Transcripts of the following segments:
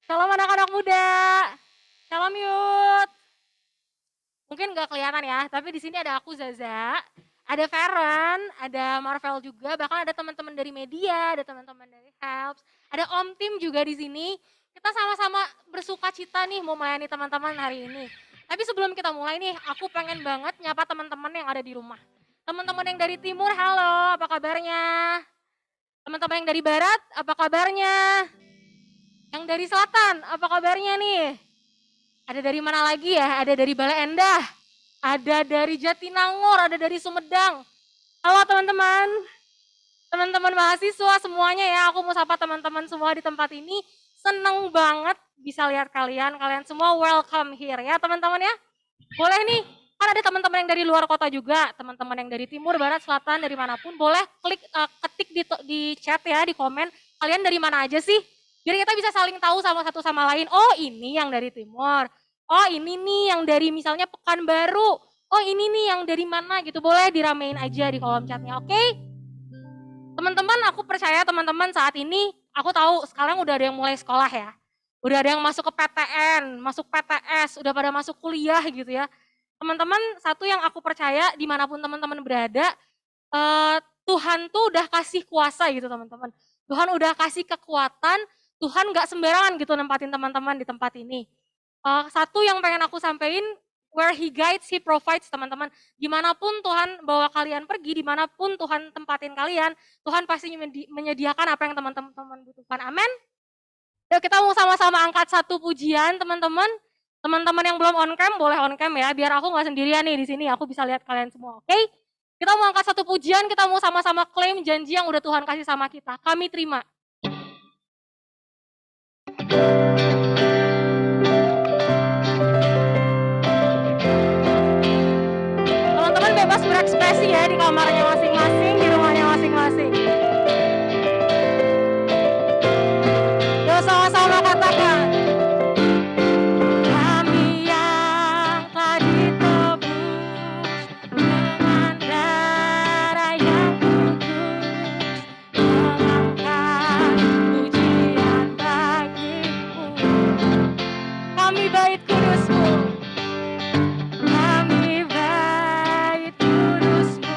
Shalom anak-anak muda. Shalom yut. Mungkin nggak kelihatan ya, tapi di sini ada aku Zaza, ada Feren, ada Marvel juga, bahkan ada teman-teman dari media, ada teman-teman dari Helps, ada Om Tim juga di sini. Kita sama-sama bersuka cita nih mau melayani teman-teman hari ini. Tapi sebelum kita mulai nih, aku pengen banget nyapa teman-teman yang ada di rumah. Teman-teman yang dari timur, halo, apa kabarnya? Teman-teman yang dari barat, apa kabarnya? Yang dari selatan, apa kabarnya nih? Ada dari mana lagi ya? Ada dari Bale Endah, ada dari Jatinangor, ada dari Sumedang. Halo teman-teman, teman-teman mahasiswa semuanya ya. Aku mau sapa teman-teman semua di tempat ini. Seneng banget bisa lihat kalian. Kalian semua welcome here ya teman-teman ya. Boleh nih, kan ada teman-teman yang dari luar kota juga. Teman-teman yang dari timur, barat, selatan, dari manapun. Boleh ketik di chat ya, di komen. Kalian dari mana aja sih? Biar kita bisa saling tahu sama satu sama lain. Oh ini yang dari timur. Oh ini nih yang dari misalnya Pekanbaru. Oh ini nih yang dari mana gitu. Boleh diramein aja di kolom chatnya, oke? Teman-teman, aku percaya teman-teman saat ini, aku tahu sekarang udah ada yang mulai sekolah ya. Udah ada yang masuk ke PTN, masuk PTS, udah pada masuk kuliah gitu ya. Teman-teman, satu yang aku percaya dimanapun teman-teman berada, Tuhan tuh udah kasih kuasa gitu teman-teman. Tuhan udah kasih kekuatan, Tuhan gak sembarangan gitu nempatin teman-teman di tempat ini. Satu yang pengen aku sampaikan, where he guides, he provides teman-teman. Dimanapun Tuhan bawa kalian pergi, dimanapun Tuhan tempatin kalian, Tuhan pasti menyediakan apa yang teman-teman butuhkan. Amin. Yuk kita mau sama-sama angkat satu pujian teman-teman. Teman-teman yang belum on cam boleh on cam ya, biar aku nggak sendirian nih di sini, aku bisa lihat kalian semua. Oke? Kita mau angkat satu pujian, kita mau sama-sama klaim janji yang udah Tuhan kasih sama kita. Kami terima. Teman-teman bebas berekspresi ya di kamarnya masing-masing, di rumahnya masing-masing. Yuk sama-sama katakan. Kami yang telah ditebus dengan darah yang kudus, mengangkat pujian bagimu. Kami bait kudus-Mu, kami bait kudus-Mu,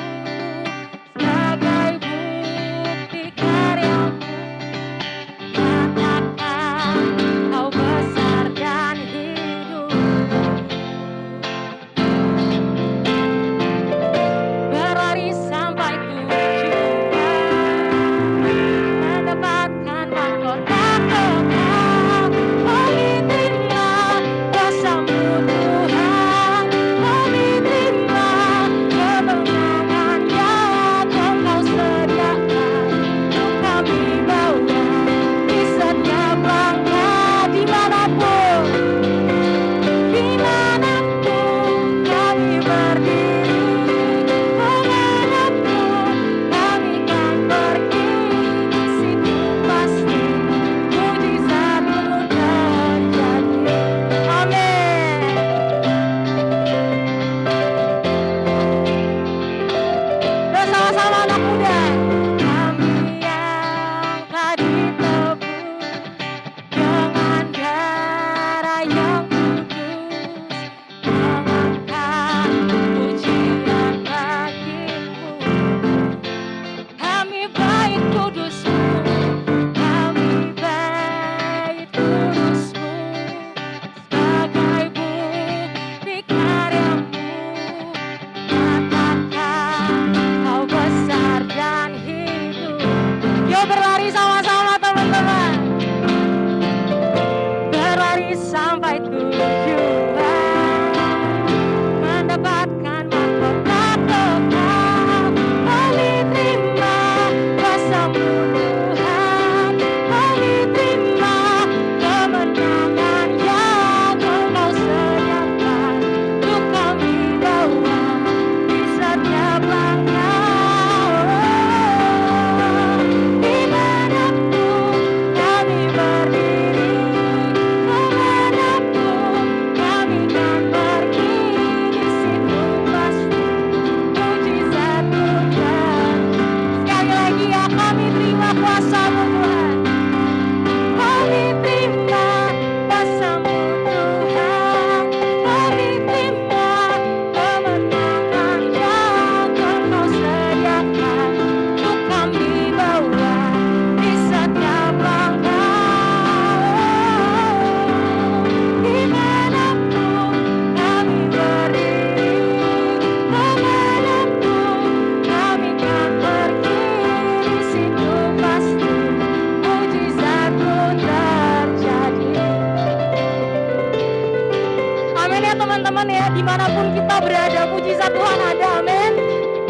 teman-teman ya, dimanapun kita berada, mujizat Tuhan ada, amin.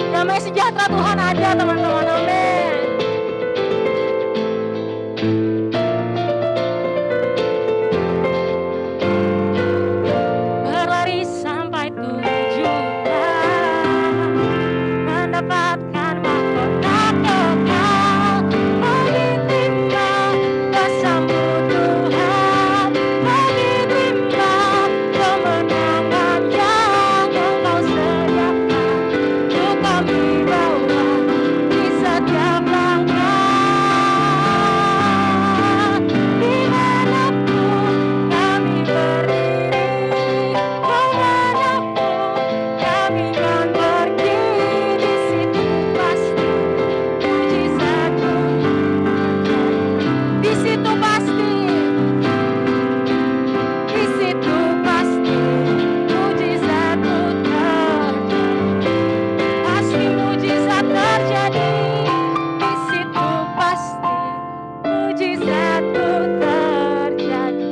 Damai sejahtera Tuhan ada, teman-teman, amin. Berlari sampai tujuan, mendapatkan mahkota kekal, diterima bersama Tuhan, diterima kemenangan yang Engkau sediakan untuk kami bawa di setiap langkah. Dimanapun kami berdiri, kemanapun kami akan pergi, di situ pasti mujizatmu terjadi. Di situ pasti mujizatmu terjadi. Pasti mujizat terjadi. Di situ pasti mujizatmu terjadi.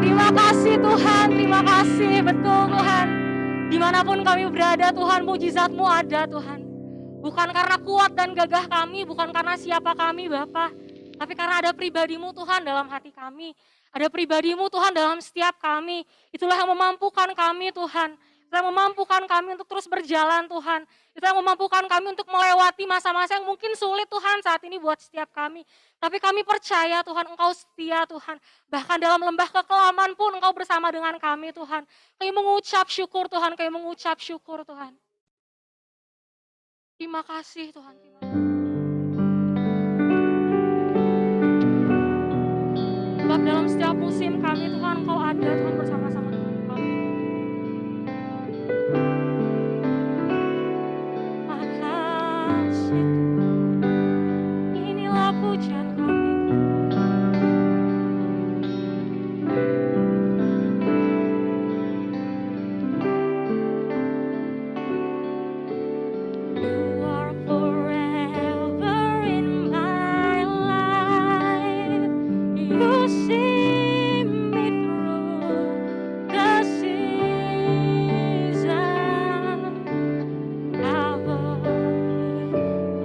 Terima kasih Tuhan, terima kasih, betul Tuhan. Dimanapun kami berada Tuhan, mujizat-Mu ada Tuhan. Bukan karena kuat dan gagah kami, bukan karena siapa kami Bapa, tapi karena ada pribadi-Mu Tuhan dalam hati kami. Ada pribadi-Mu Tuhan dalam setiap kami. Itulah yang memampukan kami Tuhan. Itulah yang memampukan kami untuk terus berjalan Tuhan. Itulah yang memampukan kami untuk melewati masa-masa yang mungkin sulit Tuhan saat ini buat setiap kami. Tapi kami percaya Tuhan, Engkau setia Tuhan. Bahkan dalam lembah kekelaman pun Engkau bersama dengan kami Tuhan. Kami mengucap syukur Tuhan, kami mengucap syukur Tuhan. Terima kasih Tuhan. Sebab dalam setiap musim kami Tuhan, Engkau ada Tuhan bersama-sama dengan kami. Makasih Tuhan. Inilah pujian kami. You are forever in my life. You see me through the season. Cover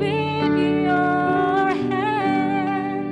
me with your hand.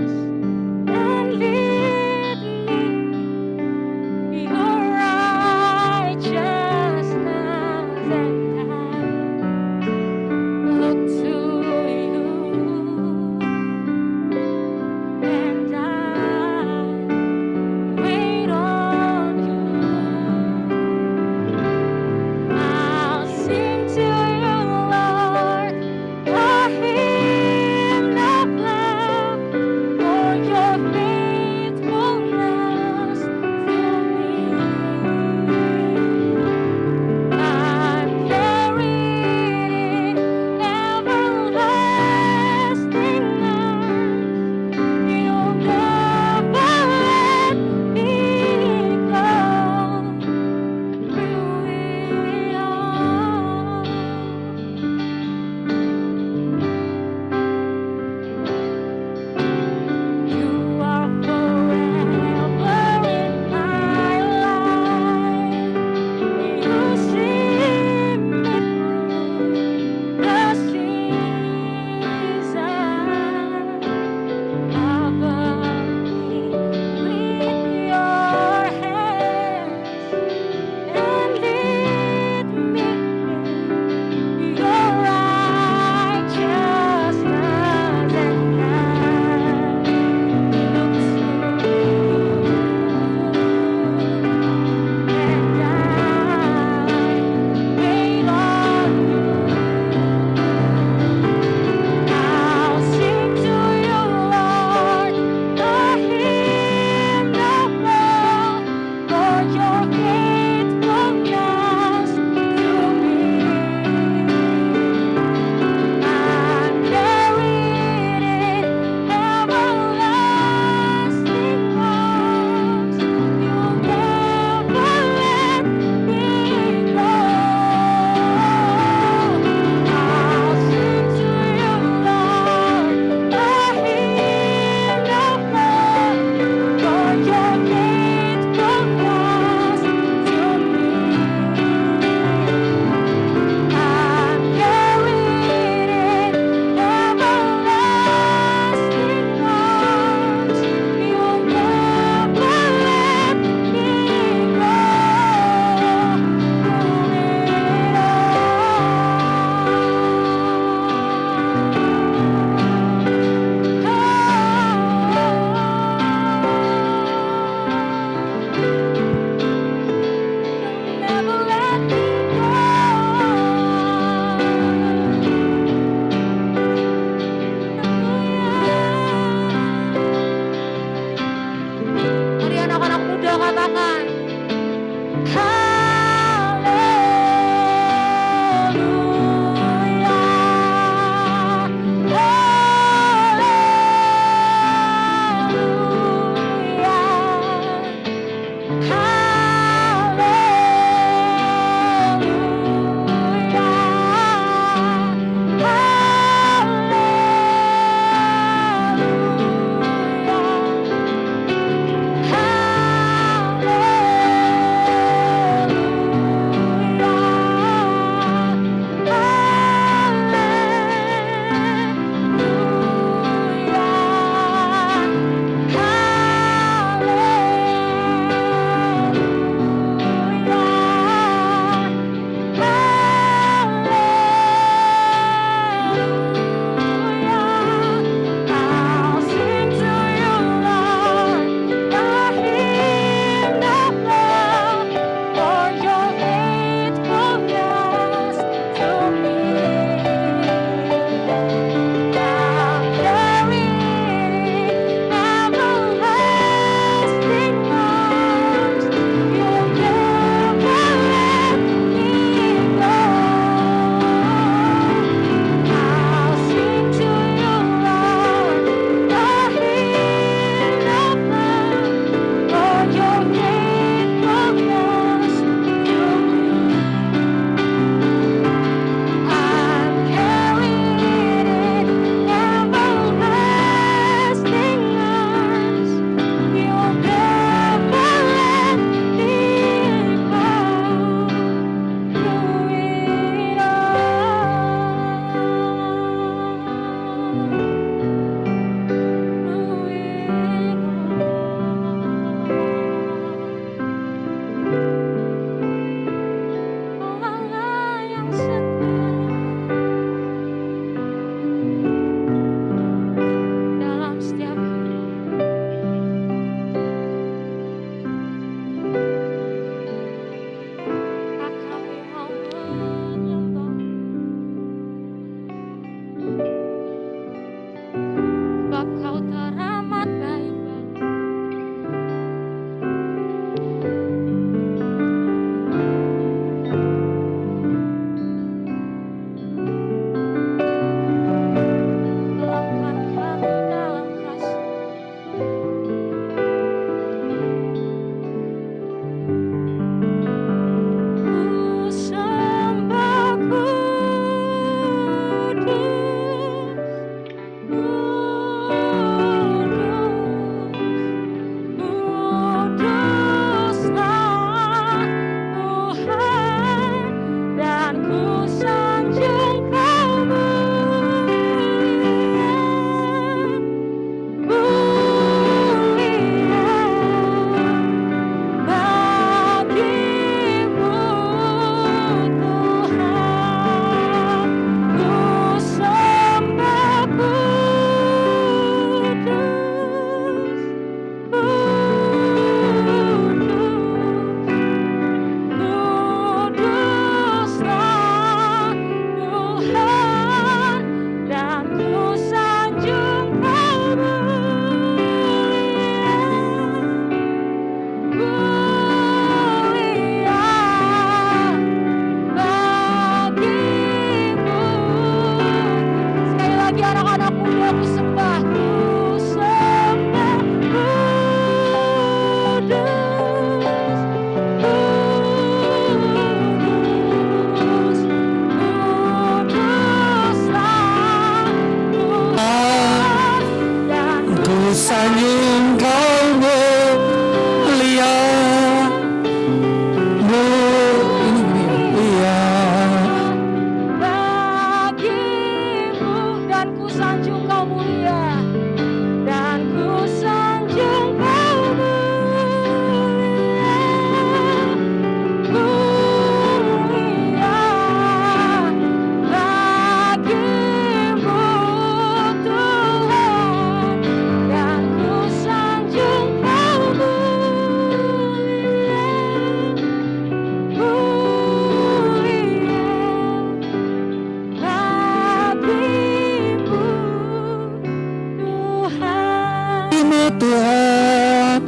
Tuhan,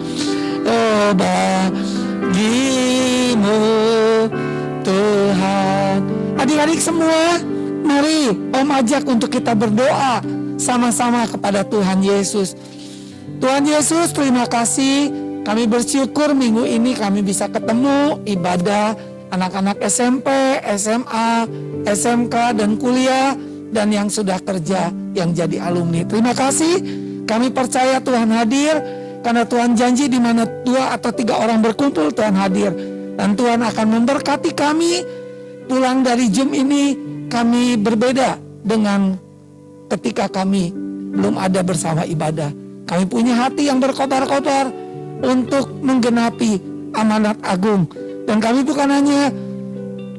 oh bagimu Tuhan. Adik-adik semua, mari Om ajak untuk kita berdoa sama-sama kepada Tuhan Yesus. Tuhan Yesus, terima kasih. Kami bersyukur minggu ini kami bisa ketemu ibadah anak-anak SMP, SMA, SMK, dan kuliah, dan yang sudah kerja, yang jadi alumni. Terima kasih. Kami percaya Tuhan hadir, karena Tuhan janji di mana 2 atau 3 orang berkumpul, Tuhan hadir. Dan Tuhan akan memberkati kami. Pulang dari Zoom ini, kami berbeda dengan ketika kami belum ada bersama ibadah. Kami punya hati yang berkobar-kobar untuk menggenapi amanat agung. Dan kami bukan hanya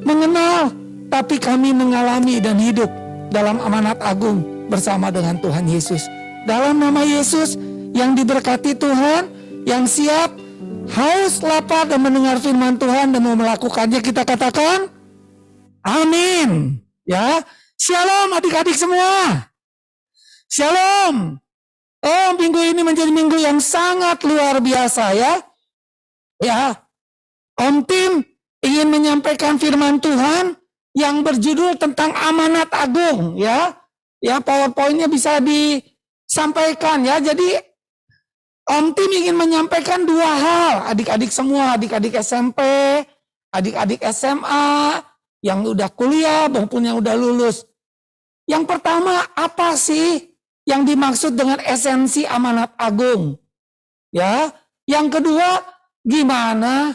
mengenal, tapi kami mengalami dan hidup dalam amanat agung bersama dengan Tuhan Yesus. Dalam nama Yesus yang diberkati Tuhan, yang siap, haus, lapar dan mendengar firman Tuhan dan mau melakukannya, kita katakan amin. Ya, shalom adik-adik semua. Shalom. Oh, minggu ini menjadi minggu yang sangat luar biasa ya. Ya, Om Tim ingin menyampaikan firman Tuhan yang berjudul tentang amanat agung ya. Ya, PowerPoint-nya bisa disampaikan ya. Jadi Om Tim ingin menyampaikan 2 hal, adik-adik semua, adik-adik SMP, adik-adik SMA, yang udah kuliah maupun yang udah lulus. Yang pertama, apa sih yang dimaksud dengan esensi amanat agung? Ya, yang kedua, gimana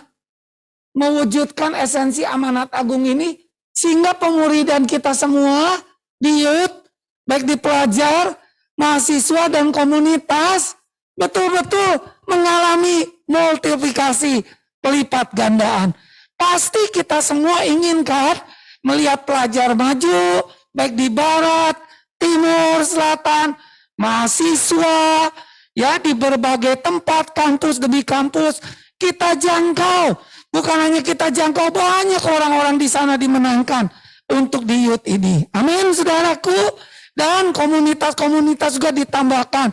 mewujudkan esensi amanat agung ini sehingga pemuridan kita semua di youth, baik di pelajar, mahasiswa dan komunitas betul-betul mengalami multiplikasi pelipat gandaan. Pasti kita semua inginkan melihat pelajar maju, baik di barat, timur, selatan, mahasiswa, ya di berbagai tempat, kampus demi kampus, kita jangkau. Bukan hanya kita jangkau, banyak orang-orang di sana dimenangkan untuk di youth ini. Amin, saudaraku. Dan komunitas-komunitas juga ditambahkan.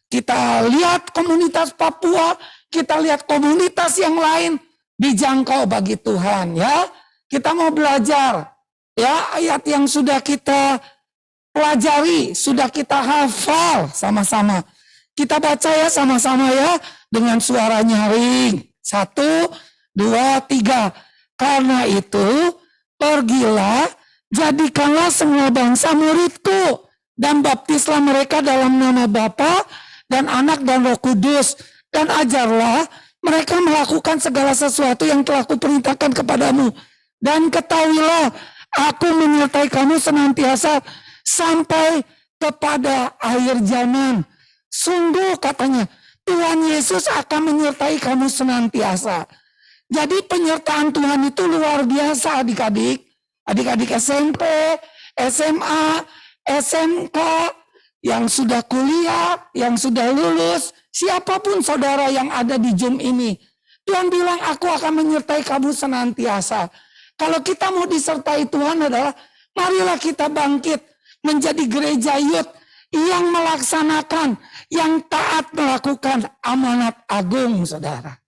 Kita lihat komunitas Papua, kita lihat komunitas yang lain dijangkau bagi Tuhan ya. Kita mau belajar ya ayat yang sudah kita pelajari, sudah kita hafal sama-sama. Kita baca ya sama-sama ya dengan suara nyaring. 1, 2, 3. Karena itu pergilah, jadikanlah semua bangsa muridku dan baptislah mereka dalam nama Bapa dan Anak dan Roh Kudus, dan ajarlah mereka melakukan segala sesuatu yang telah kuperintahkan kepadamu. Dan ketahuilah, aku menyertai kamu senantiasa sampai kepada akhir zaman. Sungguh katanya, Tuhan Yesus akan menyertai kamu senantiasa. Jadi penyertaan Tuhan itu luar biasa adik-adik. Adik-adik SMP, SMA, SMK, yang sudah kuliah, yang sudah lulus, siapapun saudara yang ada di Zoom ini. Tuhan bilang, aku akan menyertai kamu senantiasa. Kalau kita mau disertai Tuhan adalah, marilah kita bangkit menjadi gereja youth yang melaksanakan, yang taat melakukan amanat agung, saudara.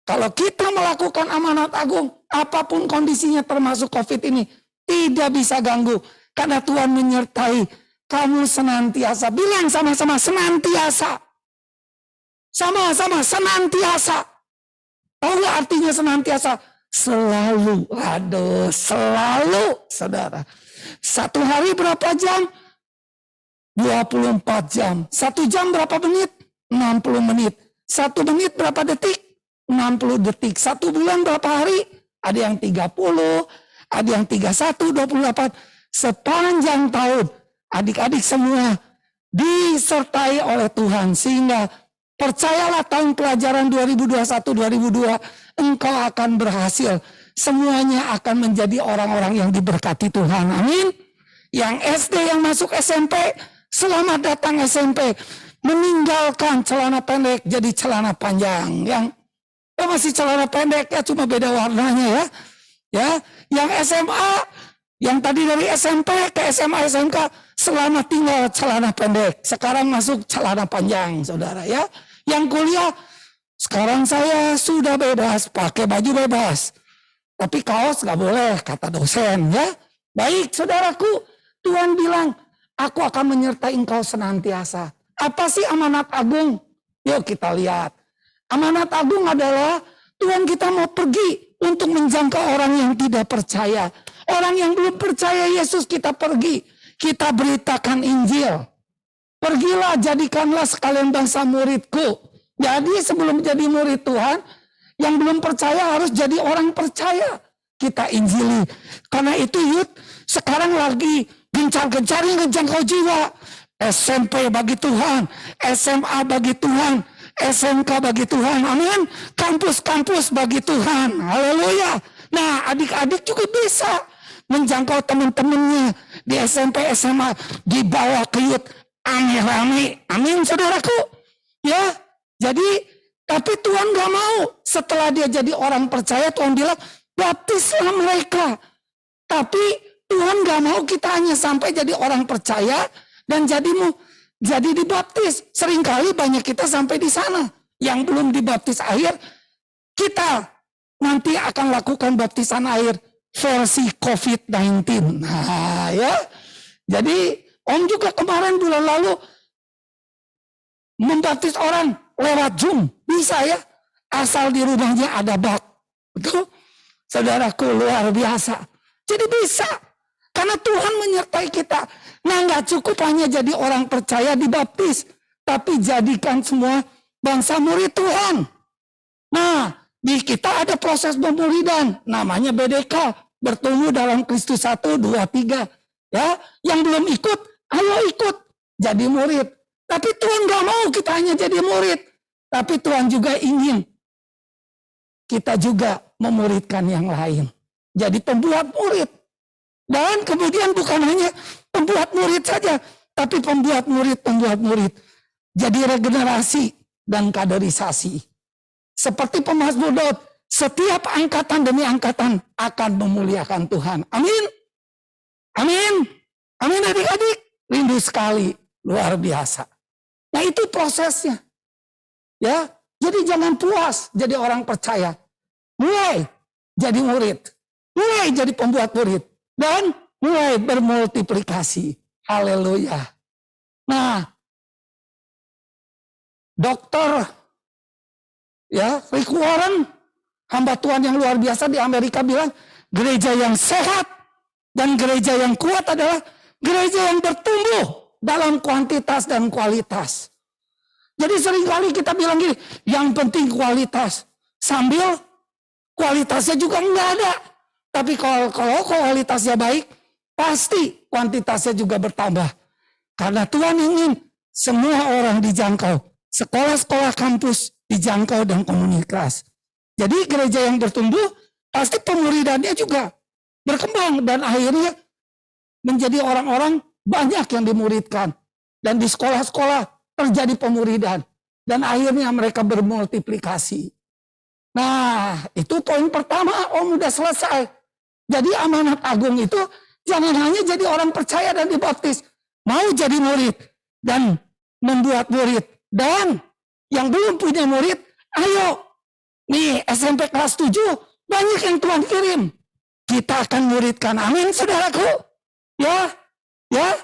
Kalau kita melakukan amanat agung, apapun kondisinya termasuk COVID ini, tidak bisa ganggu. Karena Tuhan menyertai kamu senantiasa. Bilang sama-sama senantiasa. Sama-sama senantiasa. Tahu gak artinya senantiasa? Selalu. Aduh, selalu, saudara. 1 hari berapa jam? 24 jam. 1 jam berapa menit? 60 menit. 1 menit berapa detik? 60 detik. 1 bulan berapa hari? Ada yang 30, ada yang 31, 28. Sepanjang tahun, adik-adik semua disertai oleh Tuhan. Sehingga percayalah tahun pelajaran 2021-2022 engkau akan berhasil. Semuanya akan menjadi orang-orang yang diberkati Tuhan. Amin. Yang SD, yang masuk SMP, selamat datang SMP. Meninggalkan celana pendek jadi celana panjang. Yang masih celana pendek ya, cuma beda warnanya ya. Ya, yang SMA Yang tadi dari SMP ke SMA, SMK, selama tinggal celana pendek. Sekarang masuk celana panjang, saudara ya. Yang kuliah, sekarang saya sudah bebas, pakai baju bebas. Tapi kaos gak boleh, kata dosen ya. Baik saudaraku, Tuhan bilang, aku akan menyertai engkau senantiasa. Apa sih amanat agung? Yuk kita lihat. Amanat agung adalah Tuhan kita mau pergi untuk menjangkau orang yang tidak percaya. Orang yang belum percaya Yesus kita pergi. Kita beritakan Injil. Pergilah, jadikanlah sekalian bangsa muridku. Jadi sebelum jadi murid Tuhan, yang belum percaya harus jadi orang percaya. Kita injili. Karena itu Yud, sekarang lagi gencar-gencarnya ngejangkau jiwa. SMP bagi Tuhan, SMA bagi Tuhan, SMK bagi Tuhan. Amin. Kampus-kampus bagi Tuhan. Haleluya. Nah, adik-adik juga bisa menjangkau teman-temannya di SMP, SMA, dibawa ke Yud rame-rame. Amin, saudaraku. Ya, jadi tapi Tuhan gak mau. Setelah dia jadi orang percaya, Tuhan bilang, baptislah mereka. Tapi Tuhan gak mau kita hanya sampai jadi orang percaya dan jadi dibaptis. Seringkali banyak kita sampai di sana. Yang belum dibaptis air, kita nanti akan lakukan baptisan air versi COVID-19. Nah ya, jadi Om juga kemarin bulan lalu membaptis orang lewat Zoom. Bisa ya, asal di rumahnya ada bak. Betul? Saudaraku luar biasa. Jadi bisa. Karena Tuhan menyertai kita. Nah gak cukup hanya jadi orang percaya dibaptis. Tapi jadikan semua bangsa murid Tuhan. Nah di kita ada proses pemuridan. Namanya BDK. Bertumbuh dalam Kristus 1, 2, 3. Ya, yang belum ikut, ayo ikut. Jadi murid. Tapi Tuhan gak mau kita hanya jadi murid. Tapi Tuhan juga ingin kita juga memuridkan yang lain. Jadi pembuat murid. Dan kemudian bukan hanya pembuat murid saja, tapi pembuat murid. Jadi regenerasi dan kaderisasi. Seperti pemazmur Daud, setiap angkatan demi angkatan akan memuliakan Tuhan. Amin. Amin. Amin adik-adik. Rindu sekali. Luar biasa. Nah itu prosesnya. Ya, jadi jangan puas jadi orang percaya. Mulai jadi murid. Mulai jadi pembuat murid. Dan mulai bermultiplikasi. Haleluya. Nah, Dokter ya, Rick Warren, hamba Tuhan yang luar biasa di Amerika bilang, gereja yang sehat dan gereja yang kuat adalah gereja yang bertumbuh dalam kuantitas dan kualitas. Jadi seringkali kita bilang gini, yang penting kualitas. Sambil kualitasnya juga enggak ada. Tapi kalau kualitasnya baik, pasti kuantitasnya juga bertambah. Karena Tuhan ingin semua orang dijangkau. Sekolah-sekolah kampus dijangkau dan komunitas. Jadi gereja yang bertumbuh, pasti pemuridannya juga berkembang. Dan akhirnya menjadi orang-orang banyak yang dimuridkan. Dan di sekolah-sekolah terjadi pemuridan. Dan akhirnya mereka bermultiplikasi. Nah, itu poin pertama, Om udah selesai. Jadi amanat agung itu jangan hanya jadi orang percaya dan dibaptis. Mau jadi murid dan membuat murid. Dan yang belum punya murid, ayo. Nih SMP kelas 7, banyak yang Tuhan kirim. Kita akan muridkan. Amin saudaraku. Ya, ya.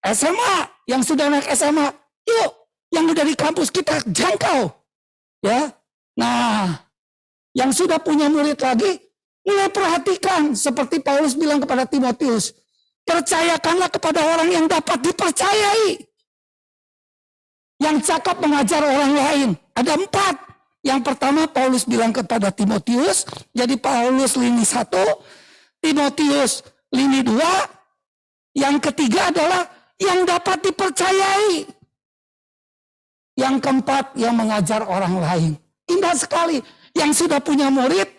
SMA, yang sudah naik SMA. Yuk, yang udah di kampus kita jangkau. Ya, nah, yang sudah punya murid lagi, mulai perhatikan seperti Paulus bilang kepada Timotius, percayakanlah kepada orang yang dapat dipercayai, yang cakap mengajar orang lain. Ada 4. Yang pertama Paulus bilang kepada Timotius, jadi Paulus lini 1, Timotius lini 2, yang ketiga adalah yang dapat dipercayai. Yang keempat, yang mengajar orang lain. Indah sekali. Yang sudah punya murid,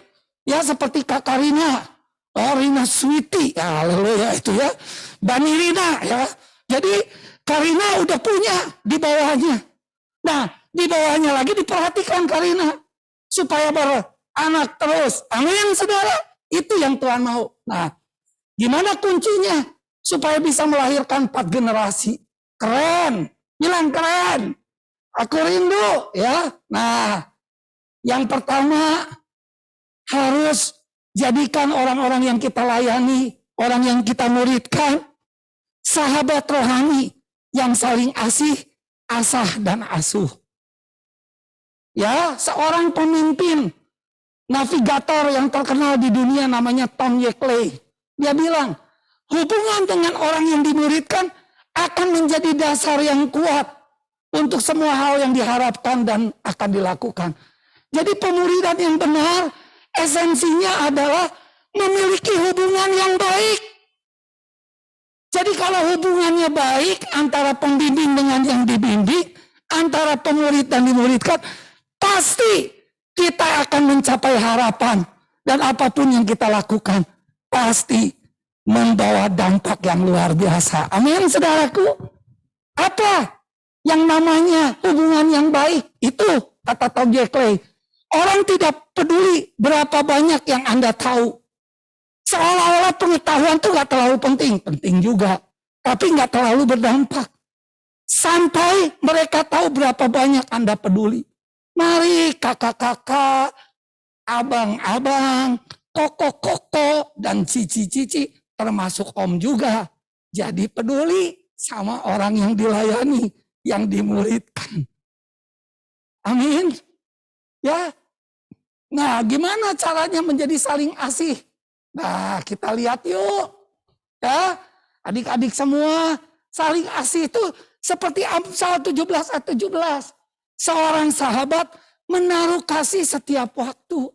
ya seperti Kak Karina, Rina Sweety, ya haleluya itu ya. Bani Rina ya. Jadi Karina udah punya di bawahnya. Nah, di bawahnya lagi diperhatikan Karina. Supaya beranak terus. Amin saudara. Itu yang Tuhan mau. Nah, Gimana kuncinya? Supaya bisa melahirkan 4 generasi. Keren. Bilang keren. Aku rindu ya. Nah, yang pertama harus jadikan orang-orang yang kita layani, orang yang kita muridkan, sahabat rohani yang saling asih, asah, dan asuh. Ya, seorang pemimpin, navigator yang terkenal di dunia namanya Tom Yeakley. Dia bilang, hubungan dengan orang yang dimuridkan akan menjadi dasar yang kuat untuk semua hal yang diharapkan dan akan dilakukan. Jadi pemuridan yang benar, esensinya adalah memiliki hubungan yang baik. Jadi kalau hubungannya baik antara pembimbing dengan yang dibimbing, antara pemurid dan dimuridkan, pasti kita akan mencapai harapan. Dan apapun yang kita lakukan, pasti membawa dampak yang luar biasa. Amin, saudaraku. Apa yang namanya hubungan yang baik? Itu, kata Tom Yeakley. Orang tidak peduli berapa banyak yang Anda tahu. Seolah-olah pengetahuan itu gak terlalu penting. Penting juga. Tapi gak terlalu berdampak. Sampai mereka tahu berapa banyak Anda peduli. Mari kakak-kakak, abang-abang, koko-koko, dan cici-cici, termasuk om juga. Jadi peduli sama orang yang dilayani, yang dimuridkan. Amin. Ya. Nah, gimana caranya menjadi saling asih? Nah, kita lihat yuk. Ya, adik-adik semua, saling asih itu seperti Amsal 17 ayat 17. Seorang sahabat menaruh kasih setiap waktu.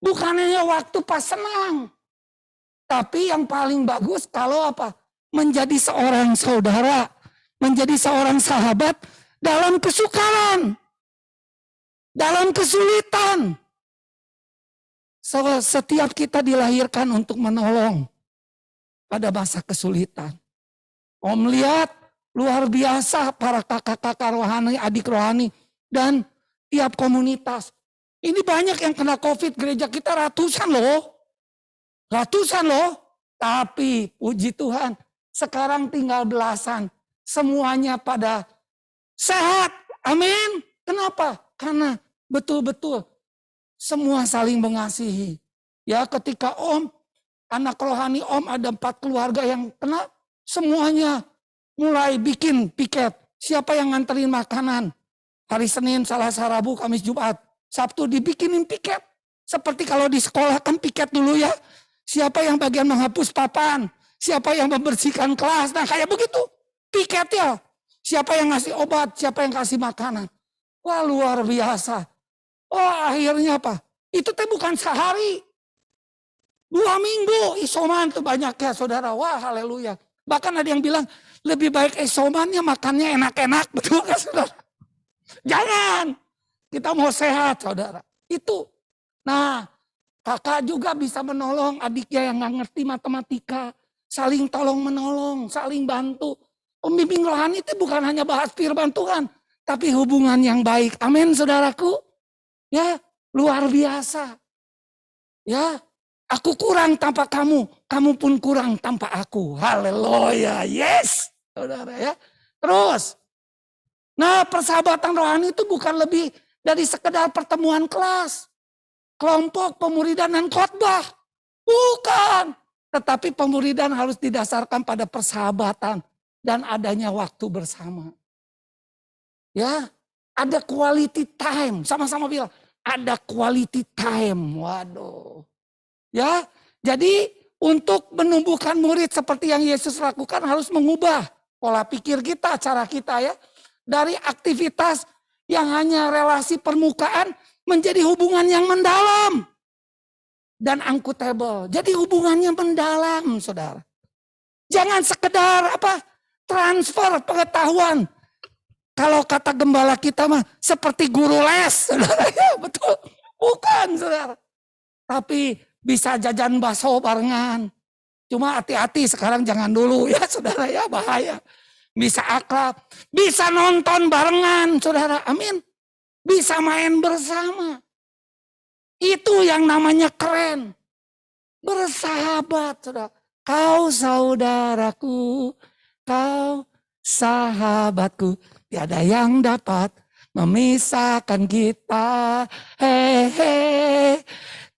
Bukan hanya waktu pas senang. Tapi yang paling bagus kalau apa? Menjadi seorang saudara, menjadi seorang sahabat dalam kesukaran, dalam kesulitan. Setiap kita dilahirkan untuk menolong pada masa kesulitan. Om lihat luar biasa para kakak-kakak rohani, adik rohani, dan tiap komunitas. Ini banyak yang kena COVID, gereja kita ratusan loh. Ratusan loh. Tapi puji Tuhan, sekarang tinggal belasan. Semuanya pada sehat. Amin. Kenapa? Karena betul-betul semua saling mengasihi. Ya, ketika anak rohani ada 4 keluarga yang kena, semuanya mulai bikin piket. Siapa yang nganterin makanan? Hari Senin, Selasa, Rabu, Kamis, Jumat. Sabtu dibikinin piket. Seperti kalau di sekolah kan piket dulu ya. Siapa yang bagian menghapus papan? Siapa yang membersihkan kelas? Nah kayak begitu. Piketnya. Siapa yang ngasih obat? Siapa yang kasih makanan? Wah luar biasa. Oh akhirnya apa? Itu teh bukan sehari. 2 minggu isoman tuh banyak ya saudara. Wah haleluya. Bahkan ada yang bilang lebih baik isomannya makannya enak-enak. Betul kan saudara? Jangan. Kita mau sehat saudara. Itu. Nah kakak juga bisa menolong adiknya yang gak ngerti matematika. Saling tolong menolong. Saling bantu. Pembimbing rohani itu bukan hanya bahas firman Tuhan. Tapi hubungan yang baik. Amin saudaraku. Ya, luar biasa. Ya, aku kurang tanpa kamu, kamu pun kurang tanpa aku. Haleluya, yes. Saudara ya. Terus, nah persahabatan rohani itu bukan lebih dari sekedar pertemuan kelas, kelompok, pemuridan dan khotbah. Bukan. Tetapi pemuridan harus didasarkan pada persahabatan dan adanya waktu bersama. Ya, ada quality time. Sama-sama bilang, ada quality time. Waduh. Ya, jadi untuk menumbuhkan murid seperti yang Yesus lakukan harus mengubah pola pikir kita, cara kita ya. Dari aktivitas yang hanya relasi permukaan menjadi hubungan yang mendalam. Dan unquotable. Jadi hubungannya mendalam, saudara. Jangan sekedar transfer pengetahuan. Kalau kata gembala kita mah seperti guru les, saudara. Ya, betul. Bukan, saudara. Tapi bisa jajan bakso barengan. Cuma hati-hati sekarang jangan dulu ya, saudara ya, bahaya. Bisa akrab, bisa nonton barengan, saudara. Amin. Bisa main bersama. Itu yang namanya keren. Bersahabat, saudara. Kau saudaraku, kau sahabatku, tiada yang dapat memisahkan kita. Hehe,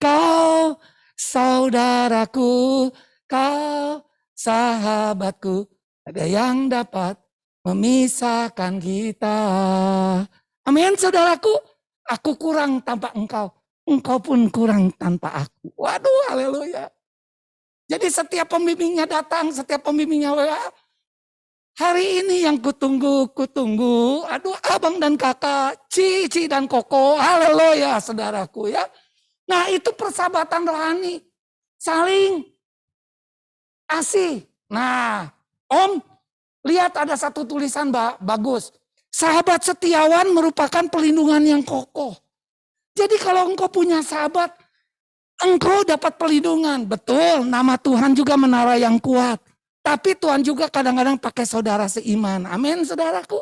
kau saudaraku, kau sahabatku, tiada yang dapat memisahkan kita. Amin, saudaraku. Aku kurang tanpa engkau, engkau pun kurang tanpa aku. Waduh, haleluya. Jadi setiap pembimbingnya datang, setiap pembimbingnya WA, hari ini yang kutunggu. Aduh, abang dan kakak, Cici dan Koko, haleluya saudaraku ya. Nah itu persahabatan rohani, saling asih. Nah, Om, lihat ada satu tulisan bagus. Sahabat setiawan merupakan pelindungan yang kokoh. Jadi kalau engkau punya sahabat, engkau dapat perlindungan. Betul, nama Tuhan juga menara yang kuat. Tapi Tuhan juga kadang-kadang pakai saudara seiman. Amin, saudaraku.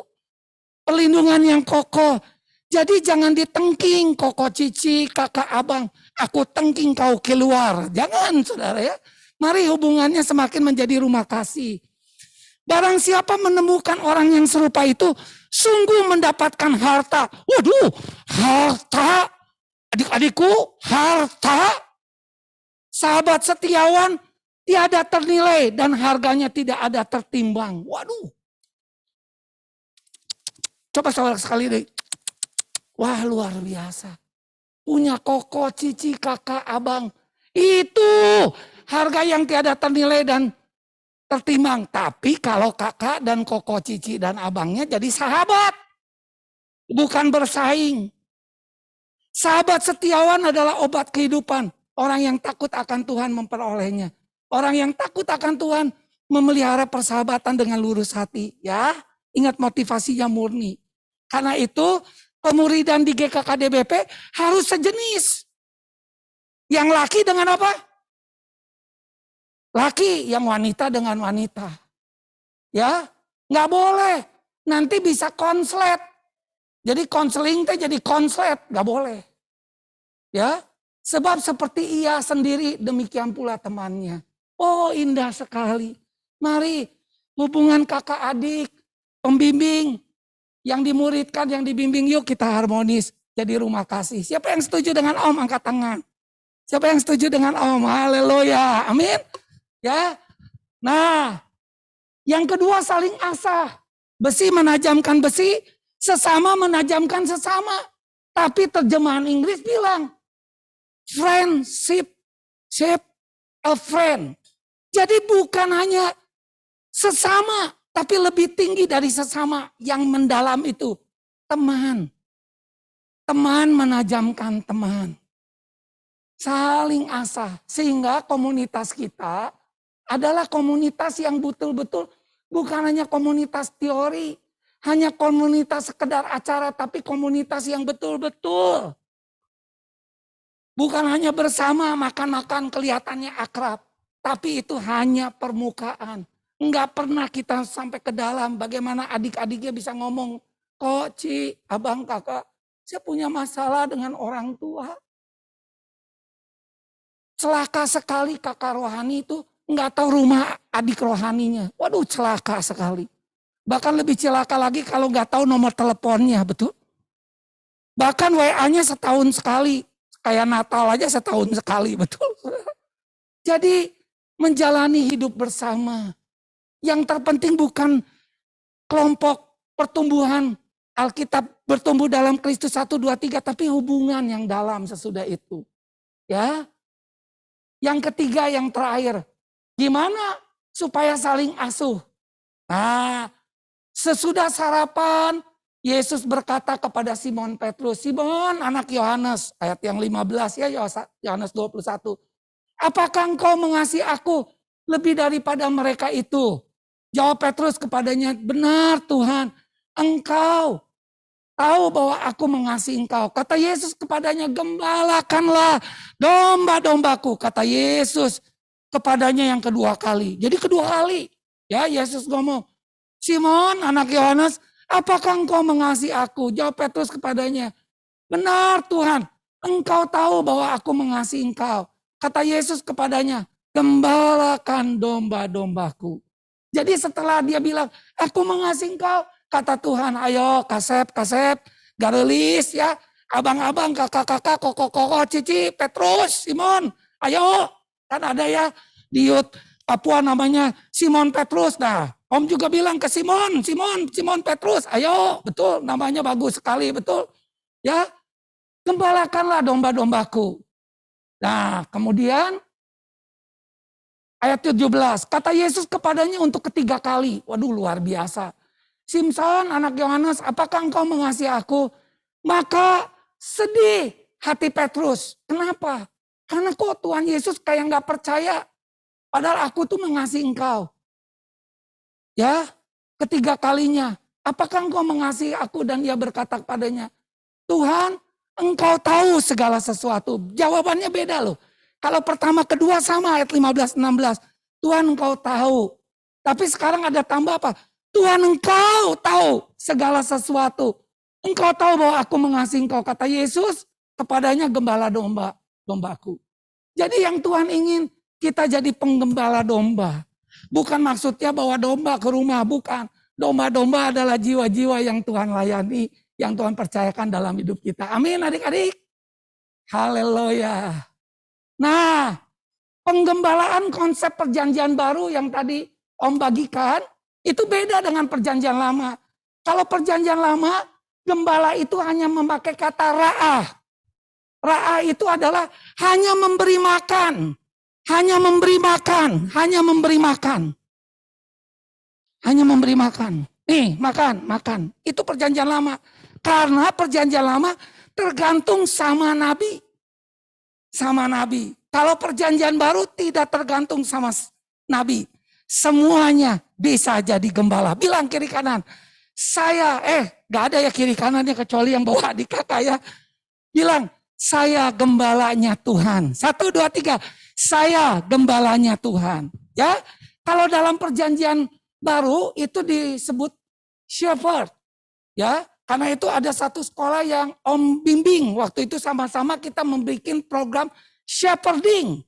Perlindungan yang kokoh. Jadi jangan ditengking, Koko, Cici, kakak, abang. Aku tengking kau keluar. Jangan, saudara ya. Mari hubungannya semakin menjadi rumah kasih. Barang siapa menemukan orang yang serupa itu, sungguh mendapatkan harta. Waduh, harta. Adik-adikku, harta, sahabat setiawan tiada ternilai dan harganya tidak ada tertimbang. Waduh. Coba saudara sekali deh. Wah, luar biasa. Punya Koko, Cici, kakak, abang. Itu harga yang tiada ternilai dan tertimbang. Tapi kalau kakak dan Koko, Cici dan abangnya jadi sahabat. Bukan bersaing. Sahabat setiawan adalah obat kehidupan. Orang yang takut akan Tuhan memperolehnya. Orang yang takut akan Tuhan memelihara persahabatan dengan lurus hati. Ya, ingat motivasinya murni. Karena itu pemuridan di GKKDBP harus sejenis. Yang laki dengan apa? Laki, yang wanita dengan wanita. Ya, nggak boleh. Nanti bisa konslet. Jadi konseling teh jadi konslet, nggak boleh. Ya, sebab seperti ia sendiri demikian pula temannya. Oh, indah sekali. Mari hubungan kakak adik, pembimbing, yang dimuridkan, yang dibimbing, yuk kita harmonis jadi rumah kasih. Siapa yang setuju dengan Om angkat tangan? Siapa yang setuju dengan Om? Haleluya. Amin. Ya. Nah, yang kedua saling asah. Besi menajamkan besi, sesama menajamkan sesama. Tapi terjemahan Inggris bilang, friendship, shape a friend. Jadi bukan hanya sesama, tapi lebih tinggi dari sesama yang mendalam itu. Teman. Teman menajamkan teman. Saling asah. Sehingga komunitas kita adalah komunitas yang betul-betul bukan hanya komunitas teori. Hanya komunitas sekedar acara, tapi komunitas yang betul-betul. Bukan hanya bersama makan-makan kelihatannya akrab. Tapi itu hanya permukaan. Enggak pernah kita sampai ke dalam bagaimana adik-adiknya bisa ngomong. Kok Ci, abang, kakak, saya punya masalah dengan orang tua. Celaka sekali kakak rohani itu enggak tahu rumah adik rohaninya. Waduh, celaka sekali. Bahkan lebih celaka lagi kalau nggak tahu nomor teleponnya, betul? Bahkan WA-nya setahun sekali. Kayak Natal aja setahun sekali, betul? Jadi menjalani hidup bersama. Yang terpenting bukan kelompok pertumbuhan Alkitab bertumbuh dalam Kristus 1, 2, 3. Tapi hubungan yang dalam sesudah itu. Ya. Yang ketiga, yang terakhir. Gimana supaya saling asuh? Nah, sesudah sarapan, Yesus berkata kepada Simon Petrus, Simon anak Yohanes, ayat yang 15 ya, Yohanes 21. Apakah engkau mengasihi aku lebih daripada mereka itu? Jawab Petrus kepadanya, benar Tuhan, engkau tahu bahwa aku mengasihi engkau. Kata Yesus kepadanya, gembalakanlah domba-dombaku. Kata Yesus kepadanya yang kedua kali. Jadi kedua kali ya Yesus ngomong, Simon anak Yohanes, apakah engkau mengasihi aku? Jawab Petrus kepadanya, benar Tuhan, engkau tahu bahwa aku mengasihi engkau. Kata Yesus kepadanya, gembalakan domba-dombaku. Jadi setelah dia bilang, aku mengasihi engkau, kata Tuhan, ayo Kasep, Garelis ya, abang-abang, kakak-kakak, koko-koko, Cici, Petrus, Simon, ayo. Kan ada ya di Yud Papua namanya Simon Petrus. Nah, Om juga bilang ke Simon Petrus, ayo, betul, namanya bagus sekali, betul. Ya, gembalakanlah domba-dombaku. Nah, kemudian ayat 17, kata Yesus kepadanya untuk ketiga kali. Waduh, luar biasa. Simson, anak Yohanes, apakah engkau mengasihi aku? Maka sedih hati Petrus. Kenapa? Karena kok Tuhan Yesus kayak nggak percaya. Padahal aku tuh mengasihi engkau. Ya, ketiga kalinya. Apakah engkau mengasihi aku? Dan dia berkata kepadanya, Tuhan, engkau tahu segala sesuatu. Jawabannya beda loh. Kalau pertama kedua sama ayat 15-16. Tuhan engkau tahu. Tapi sekarang ada tambah apa? Tuhan engkau tahu segala sesuatu. Engkau tahu bahwa aku mengasihi engkau. Kata Yesus kepadanya gembala dombaku. Jadi yang Tuhan ingin kita jadi penggembala domba. Bukan maksudnya bawa domba ke rumah. Bukan. Domba-domba adalah jiwa-jiwa yang Tuhan layani. Yang Tuhan percayakan dalam hidup kita. Amin adik-adik. Haleluya. Nah, penggembalaan konsep perjanjian baru yang tadi Om bagikan, itu beda dengan perjanjian lama. Kalau perjanjian lama, gembala itu hanya memakai kata ra'ah. Ra'ah itu adalah hanya memberi makan. Hanya memberi makan. Hanya memberi makan. Hanya memberi makan. Nih, makan. Itu perjanjian lama. Karena perjanjian lama tergantung sama nabi. Sama nabi. Kalau perjanjian baru tidak tergantung sama nabi. Semuanya bisa jadi gembala. Bilang kiri kanan. Saya, gak ada ya kiri kanannya kecuali yang bawa adik kakak ya. Bilang, saya gembalanya Tuhan. 1, 2, 3. Saya gembalanya Tuhan. Ya, kalau dalam perjanjian baru itu disebut shepherd. Ya, karena itu ada satu sekolah yang Om bimbing. Waktu itu sama-sama kita membuat program shepherding.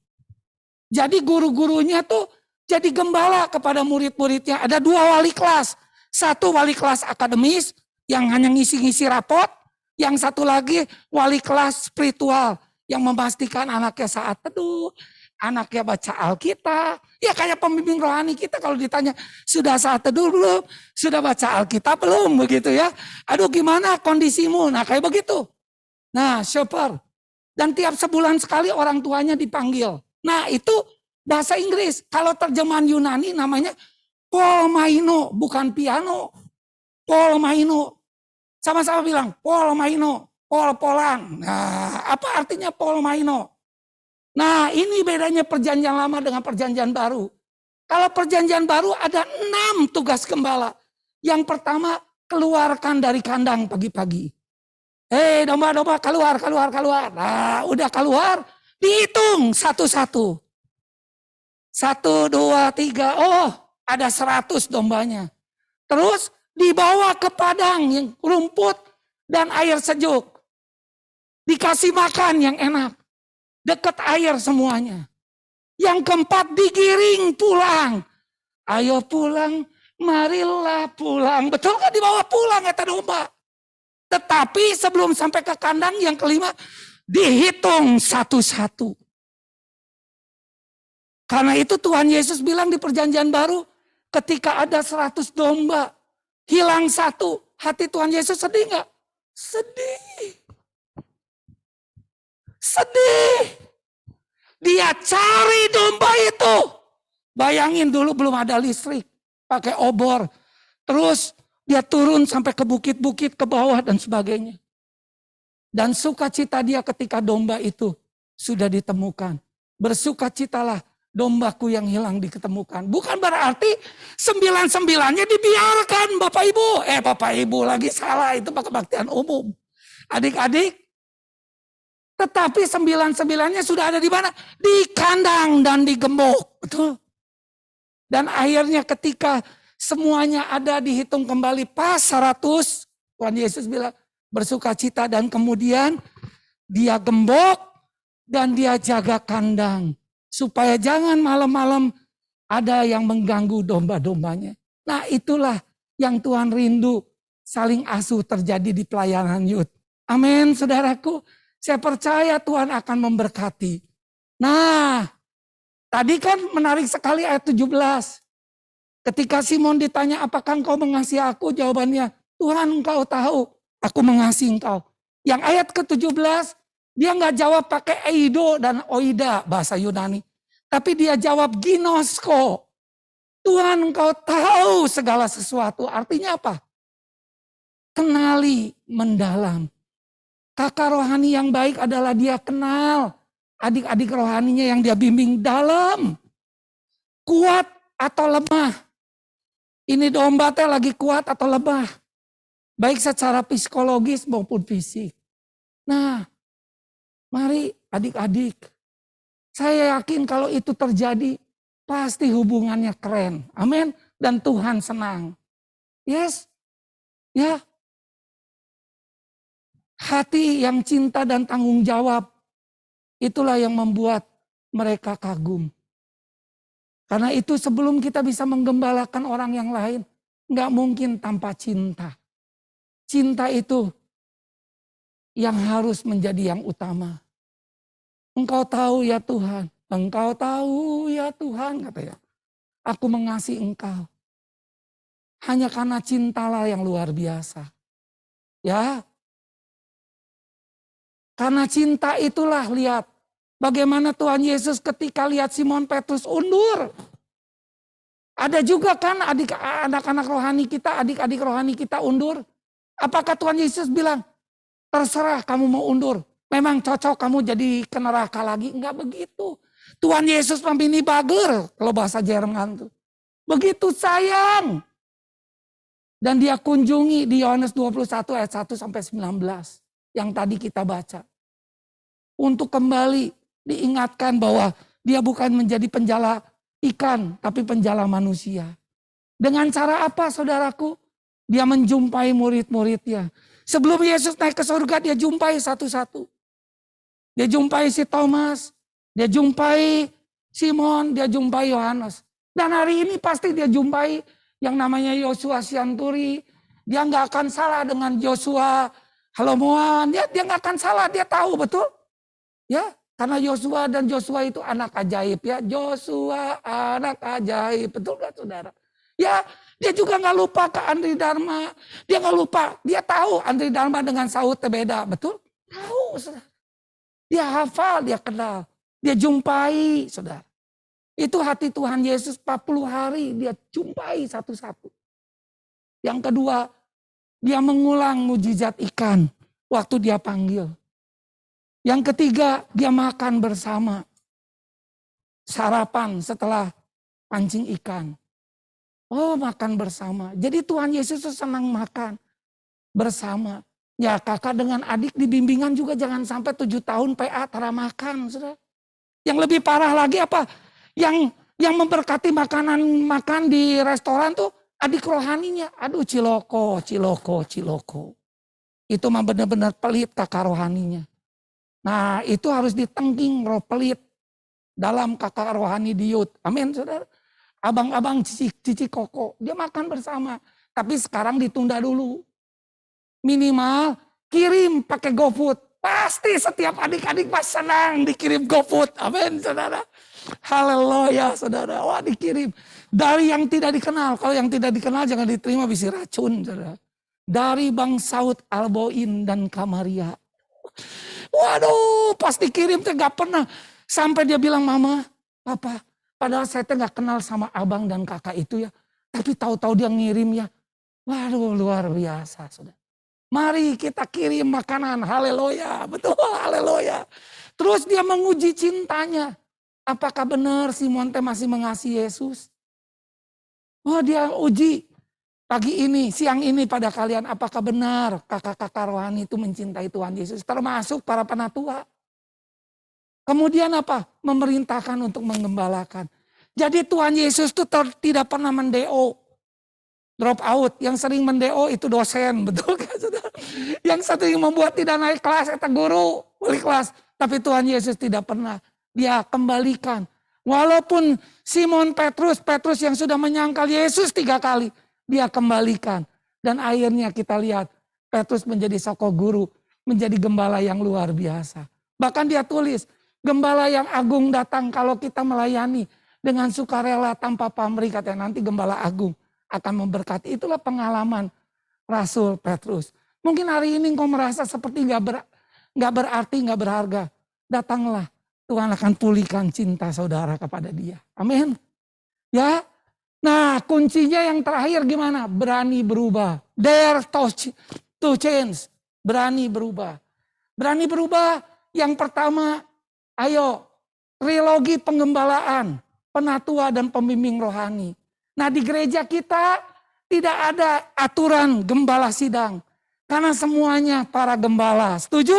Jadi guru-gurunya tuh jadi gembala kepada murid-muridnya. Ada 2 wali kelas. 1 wali kelas akademis yang hanya ngisi-ngisi rapot. Yang 1 lagi wali kelas spiritual yang memastikan anaknya saat teduh. Anaknya baca Alkitab. Ya kayak pembimbing rohani kita kalau ditanya, sudah saat teduh belum? Sudah baca Alkitab belum? Begitu ya. Aduh gimana kondisimu? Nah kayak begitu. Nah shepherd. Dan tiap sebulan sekali orang tuanya dipanggil. Nah itu bahasa Inggris. Kalau terjemahan Yunani namanya polmaino. Bukan piano. Polmaino. Sama-sama bilang polmaino. Pol-polan. Nah apa artinya polmaino? Nah ini bedanya perjanjian lama dengan perjanjian baru. Kalau perjanjian baru ada 6 tugas gembala. Yang pertama keluarkan dari kandang pagi-pagi. Domba-domba keluar. Nah udah keluar dihitung satu-satu. 1, 2, 3. Oh ada 100 dombanya. Terus dibawa ke padang yang rumput dan air sejuk. Dikasih makan yang enak. Dekat air semuanya. Yang keempat digiring pulang. Ayo pulang, marilah pulang. Betul kan dibawa pulang kata domba. Tetapi sebelum sampai ke kandang yang kelima, dihitung satu-satu. Karena itu Tuhan Yesus bilang di perjanjian baru, ketika ada 100 domba, hilang 1. Hati Tuhan Yesus sedih gak? Sedih. Dia cari domba itu. Bayangin dulu belum ada listrik. Pakai obor. Terus dia turun sampai ke bukit-bukit ke bawah dan sebagainya. Dan sukacita dia ketika domba itu sudah ditemukan. Bersukacitalah dombaku yang hilang diketemukan. Bukan berarti 99-nya dibiarkan Bapak Ibu. Bapak Ibu lagi salah, itu kebaktian umum. Adik-adik, tetapi 99-nya sudah ada di mana? Di kandang dan di gembok. Betul. Dan akhirnya ketika semuanya ada dihitung kembali pas 100. Tuhan Yesus bilang bersukacita dan kemudian dia gembok dan dia jaga kandang. supaya jangan malam-malam ada yang mengganggu domba-dombanya. Nah itulah yang Tuhan rindu, saling asuh terjadi di pelayanan youth. Amin saudaraku, saya percaya Tuhan akan memberkati. Nah tadi kan menarik sekali ayat 17. Ketika Simon ditanya apakah engkau mengasihi aku, jawabannya Tuhan engkau tahu aku mengasihi engkau. Yang ayat ke-17 dia nggak jawab pakai eido dan oida bahasa Yunani. Tapi dia jawab ginosko. Tuhan engkau tahu segala sesuatu. Artinya apa? Kenali mendalam. Kakak rohani yang baik adalah dia kenal adik-adik rohaninya yang dia bimbing dalam. Kuat atau lemah. Ini domba teh lagi kuat atau lemah. Baik secara psikologis maupun fisik. Nah, mari adik-adik. Saya yakin kalau itu terjadi, pasti hubungannya keren. Amin. Dan Tuhan senang. Yes. Ya. Hati yang cinta dan tanggung jawab. Itulah yang membuat mereka kagum. Karena itu sebelum kita bisa menggembalakan orang yang lain, nggak mungkin tanpa cinta. Cinta itu yang harus menjadi yang utama. Engkau tahu ya Tuhan, engkau tahu ya Tuhan, katanya. Aku mengasihi engkau. Hanya karena cintalah yang luar biasa. Ya. Karena cinta itulah lihat. Bagaimana Tuhan Yesus ketika lihat Simon Petrus undur. Ada juga kan anak-anak rohani kita, adik-adik rohani kita undur. Apakah Tuhan Yesus bilang, terserah kamu mau undur. Memang cocok kamu jadi ke neraka lagi. Enggak begitu. Tuhan Yesus memini bager, kalau bahasa Jerman tuh. Begitu sayang. Dan dia kunjungi di Yohanes 21 ayat 1 sampai 19. Yang tadi kita baca. Untuk kembali diingatkan bahwa dia bukan menjadi penjala ikan, tapi penjala manusia. Dengan cara apa saudaraku? Dia menjumpai murid-muridnya. Sebelum Yesus naik ke surga, dia jumpai satu-satu. Dia jumpai si Thomas, dia jumpai Simon, dia jumpai Yohanes. Dan hari ini pasti dia jumpai yang namanya Yosua Sianturi. Dia nggak akan salah dengan Joshua Halomoan. Dia nggak akan salah, dia tahu betul. Ya, karena Yosua dan Joshua itu anak ajaib ya. Joshua anak ajaib, betul gak saudara? Ya, dia juga nggak lupa ke Andri Dharma. Dia nggak lupa, dia tahu Andri Dharma dengan Saud beda, betul? Tahu, saudara. Dia hafal, dia kenal, dia jumpai, saudara. Itu hati Tuhan Yesus 40 hari dia jumpai satu-satu. Yang kedua, dia mengulang mujizat ikan waktu dia panggil. Yang ketiga, dia makan bersama. Sarapan setelah pancing ikan. Oh, makan bersama. Jadi Tuhan Yesus senang makan bersama. Ya, kakak dengan adik di bimbingan juga jangan sampai 7 tahun PA tara makan. Saudara. Yang lebih parah lagi apa? Yang memberkati makanan makan di restoran tuh adik rohaninya. Aduh ciloko. Itu mah benar-benar pelit kakak rohaninya. Nah itu harus ditengking roh pelit dalam kakak rohani di youth. Amin saudara. Abang-abang cici koko, dia makan bersama. Tapi sekarang ditunda dulu. Minimal kirim pakai GoFood. Pasti setiap adik-adik pas senang dikirim GoFood. Amin saudara. Haleluya saudara. Wah dikirim. Dari yang tidak dikenal. Kalau yang tidak dikenal jangan diterima bisa racun saudara. Dari Bang Saud Alboin dan Kamaria. Waduh pas dikirim tuh gak pernah. Sampai dia bilang mama, papa. Padahal saya tuh gak kenal sama abang dan kakak itu ya. Tapi tahu-tahu dia ngirim ya. Waduh luar biasa saudara. Mari kita kirim makanan. Haleluya. Betul haleluya. Terus dia menguji cintanya. Apakah benar Simon teh masih mengasihi Yesus? Oh dia uji. Pagi ini, siang ini pada kalian. Apakah benar kakak-kakak rohani itu mencintai Tuhan Yesus. Termasuk para penatua. Kemudian apa? Memerintahkan untuk menggembalakan. Jadi Tuhan Yesus itu tidak pernah mendeo. Drop out. Yang sering mendeo itu dosen. Betul kan saudara? Yang sering membuat tidak naik kelas itu guru. Balik kelas. Tapi Tuhan Yesus tidak pernah. Dia kembalikan. Walaupun Simon Petrus yang sudah menyangkal Yesus 3 kali, dia kembalikan. Dan akhirnya kita lihat Petrus menjadi soko guru, menjadi gembala yang luar biasa. Bahkan dia tulis, gembala yang agung datang kalau kita melayani dengan sukarela tanpa pamrih, katanya nanti gembala agung akan memberkati. Itulah pengalaman Rasul Petrus. Mungkin hari ini kau merasa seperti gak berarti, gak berharga. Datanglah, Tuhan akan pulihkan cinta saudara kepada dia. Amin. Ya. Nah, kuncinya yang terakhir gimana? Berani berubah. Dare to change. Berani berubah. Berani berubah. Yang pertama, ayo, trilogi penggembalaan, penatua dan pembimbing rohani. Nah, di gereja kita tidak ada aturan gembala sidang. Karena semuanya para gembala. Setuju?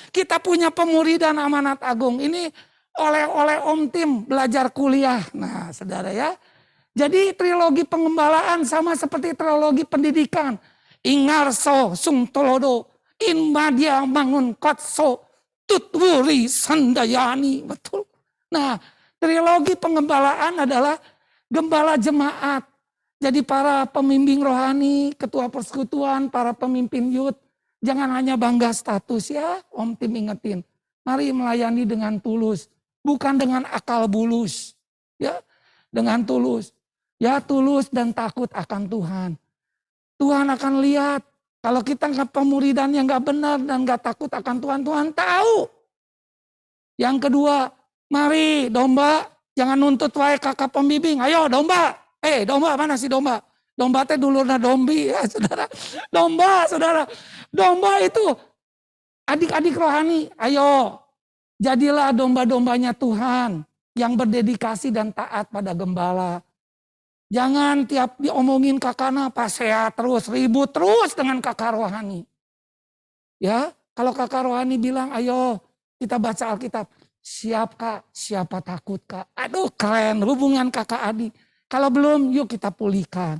Kita punya pemuridan amanat agung. Ini oleh Om Tim belajar kuliah. Nah, saudara ya. Jadi trilogi pengembalaan sama seperti trilogi pendidikan. Ingarso sung tolodo, inmadia mangun kotso, tutwuri sandayani. Betul. Nah, trilogi pengembalaan adalah gembala jemaat. Jadi para pembimbing rohani, ketua persekutuan, para pemimpin youth. Jangan hanya bangga status ya, Om Tim ingetin. Mari melayani dengan tulus. Bukan dengan akal bulus. Ya, dengan tulus. Ya, tulus dan takut akan Tuhan. Tuhan akan lihat. Kalau kita pemuridan yang gak benar dan gak takut akan Tuhan, Tuhan tahu. Yang kedua, mari domba, jangan nuntut wae kakak pembimbing. Ayo domba, domba mana sih domba? Domba teh dulurna dombi ya saudara. Domba saudara, domba itu adik-adik rohani. Ayo, jadilah domba-dombanya Tuhan yang berdedikasi dan taat pada gembala. Jangan tiap diomongin kakaknya pasea terus, ribut terus dengan kakak rohani. Ya, kalau kakak rohani bilang, ayo kita baca Alkitab. Siap kak, siapa takut kak. Aduh keren hubungan kakak adik. Kalau belum, yuk kita pulihkan.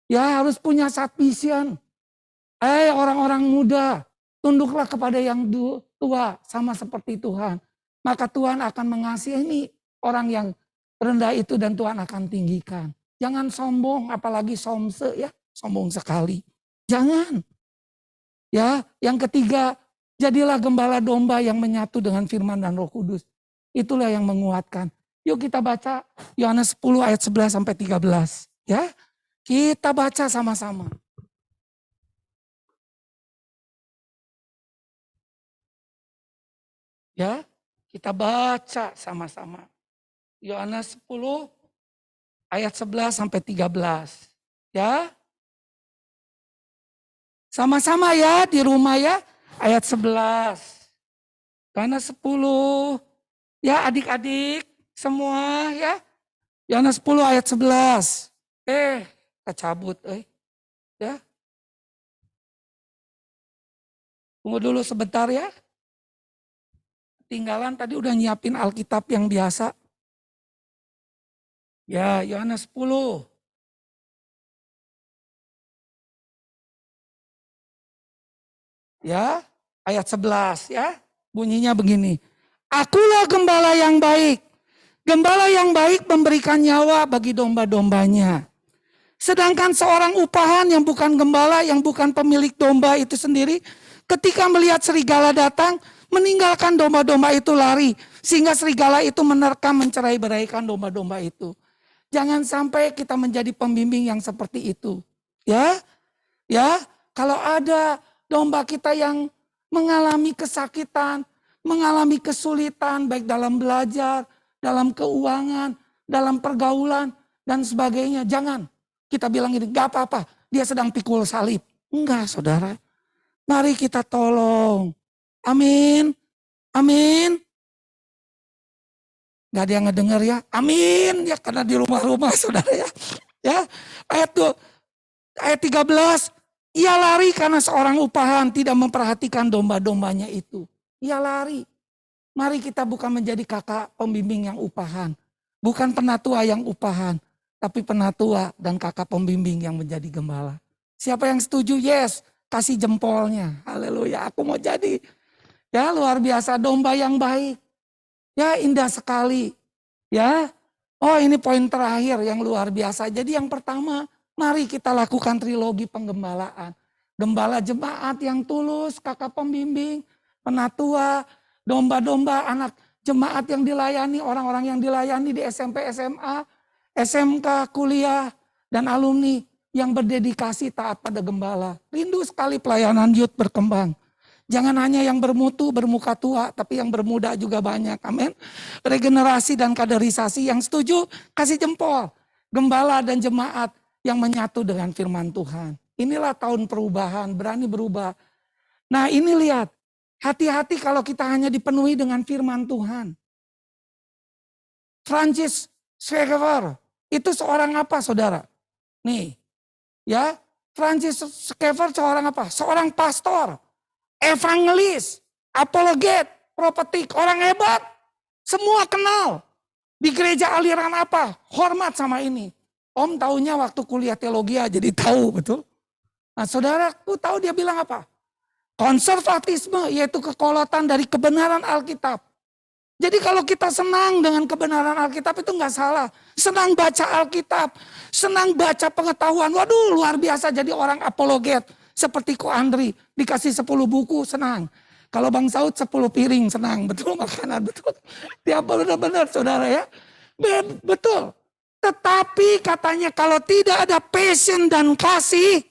Ya harus punya sat vision. Orang-orang muda, tunduklah kepada yang tua sama seperti Tuhan. Maka Tuhan akan mengasihi orang yang rendah itu dan Tuhan akan tinggikan. Jangan sombong, apalagi somse ya, sombong sekali. Jangan. Ya, yang ketiga, jadilah gembala domba yang menyatu dengan firman dan Roh Kudus. Itulah yang menguatkan. Yuk kita baca Yohanes 10 ayat 11 sampai 13, ya. Kita baca sama-sama. Ya, kita baca sama-sama. Yohanes 10 ayat 11 sampai 13. Ya. Sama-sama ya di rumah ya. Ayat 11. Karena 10. Ya adik-adik semua ya. Yohanes 10 ayat 11. Kecabut. Ya. Tunggu dulu sebentar ya. Tinggalan tadi udah nyiapin Alkitab yang biasa. Ya, Yohanes 10. Ya, ayat 11 ya. Bunyinya begini. Akulah gembala yang baik. Gembala yang baik memberikan nyawa bagi domba-dombanya. Sedangkan seorang upahan yang bukan gembala, yang bukan pemilik domba itu sendiri, ketika melihat serigala datang, meninggalkan domba-domba itu lari. Sehingga serigala itu menerkam, mencerai-beraikan domba-domba itu. Jangan sampai kita menjadi pembimbing yang seperti itu. Ya, kalau ada domba kita yang mengalami kesakitan, mengalami kesulitan baik dalam belajar, dalam keuangan, dalam pergaulan dan sebagainya. Jangan kita bilang ini, gak apa-apa, dia sedang pikul salib. Enggak saudara, mari kita tolong. Amin, amin. Gak ada yang ngedenger ya, amin ya, karena di rumah-rumah saudara ya. Ya, ayat 13, ia lari karena seorang upahan tidak memperhatikan domba-dombanya itu. Ia lari. Mari kita bukan menjadi kakak pembimbing yang upahan. Bukan penatua yang upahan, tapi penatua dan kakak pembimbing yang menjadi gembala. Siapa yang setuju? Yes, kasih jempolnya. Haleluya, aku mau jadi. Ya luar biasa, domba yang baik. Ya indah sekali. Ya, oh ini poin terakhir yang luar biasa. Jadi yang pertama, mari kita lakukan trilogi penggembalaan. Gembala jemaat yang tulus, kakak pembimbing, penatua, domba-domba, anak jemaat yang dilayani, orang-orang yang dilayani di SMP, SMA, SMK, kuliah, dan alumni yang berdedikasi taat pada gembala. Rindu sekali pelayanan youth berkembang. Jangan hanya yang bermutu, bermuka tua, tapi yang bermuda juga banyak. Amin. Regenerasi dan kaderisasi yang setuju, kasih jempol. Gembala dan jemaat yang menyatu dengan firman Tuhan. Inilah tahun perubahan, berani berubah. Nah ini lihat, hati-hati kalau kita hanya dipenuhi dengan firman Tuhan. Francis Schaeffer, itu seorang apa saudara? Nih, ya, Francis Schaeffer seorang apa? Seorang pastor, evangelis, apologet, profetik, orang hebat. Semua kenal. Di gereja aliran apa? Hormat sama ini. Om taunya waktu kuliah teologi jadi tahu, betul? Nah saudaraku tahu dia bilang apa? Konservatisme yaitu kekolotan dari kebenaran Alkitab. Jadi kalau kita senang dengan kebenaran Alkitab itu nggak salah. Senang baca Alkitab, senang baca pengetahuan. Waduh luar biasa jadi orang apologet. Seperti Ko Andri, dikasih 10 buku senang. Kalau Bang Saud 10 piring senang, betul makanan, betul. Dia benar-benar saudara ya. Betul. Tetapi katanya kalau tidak ada passion dan kasih,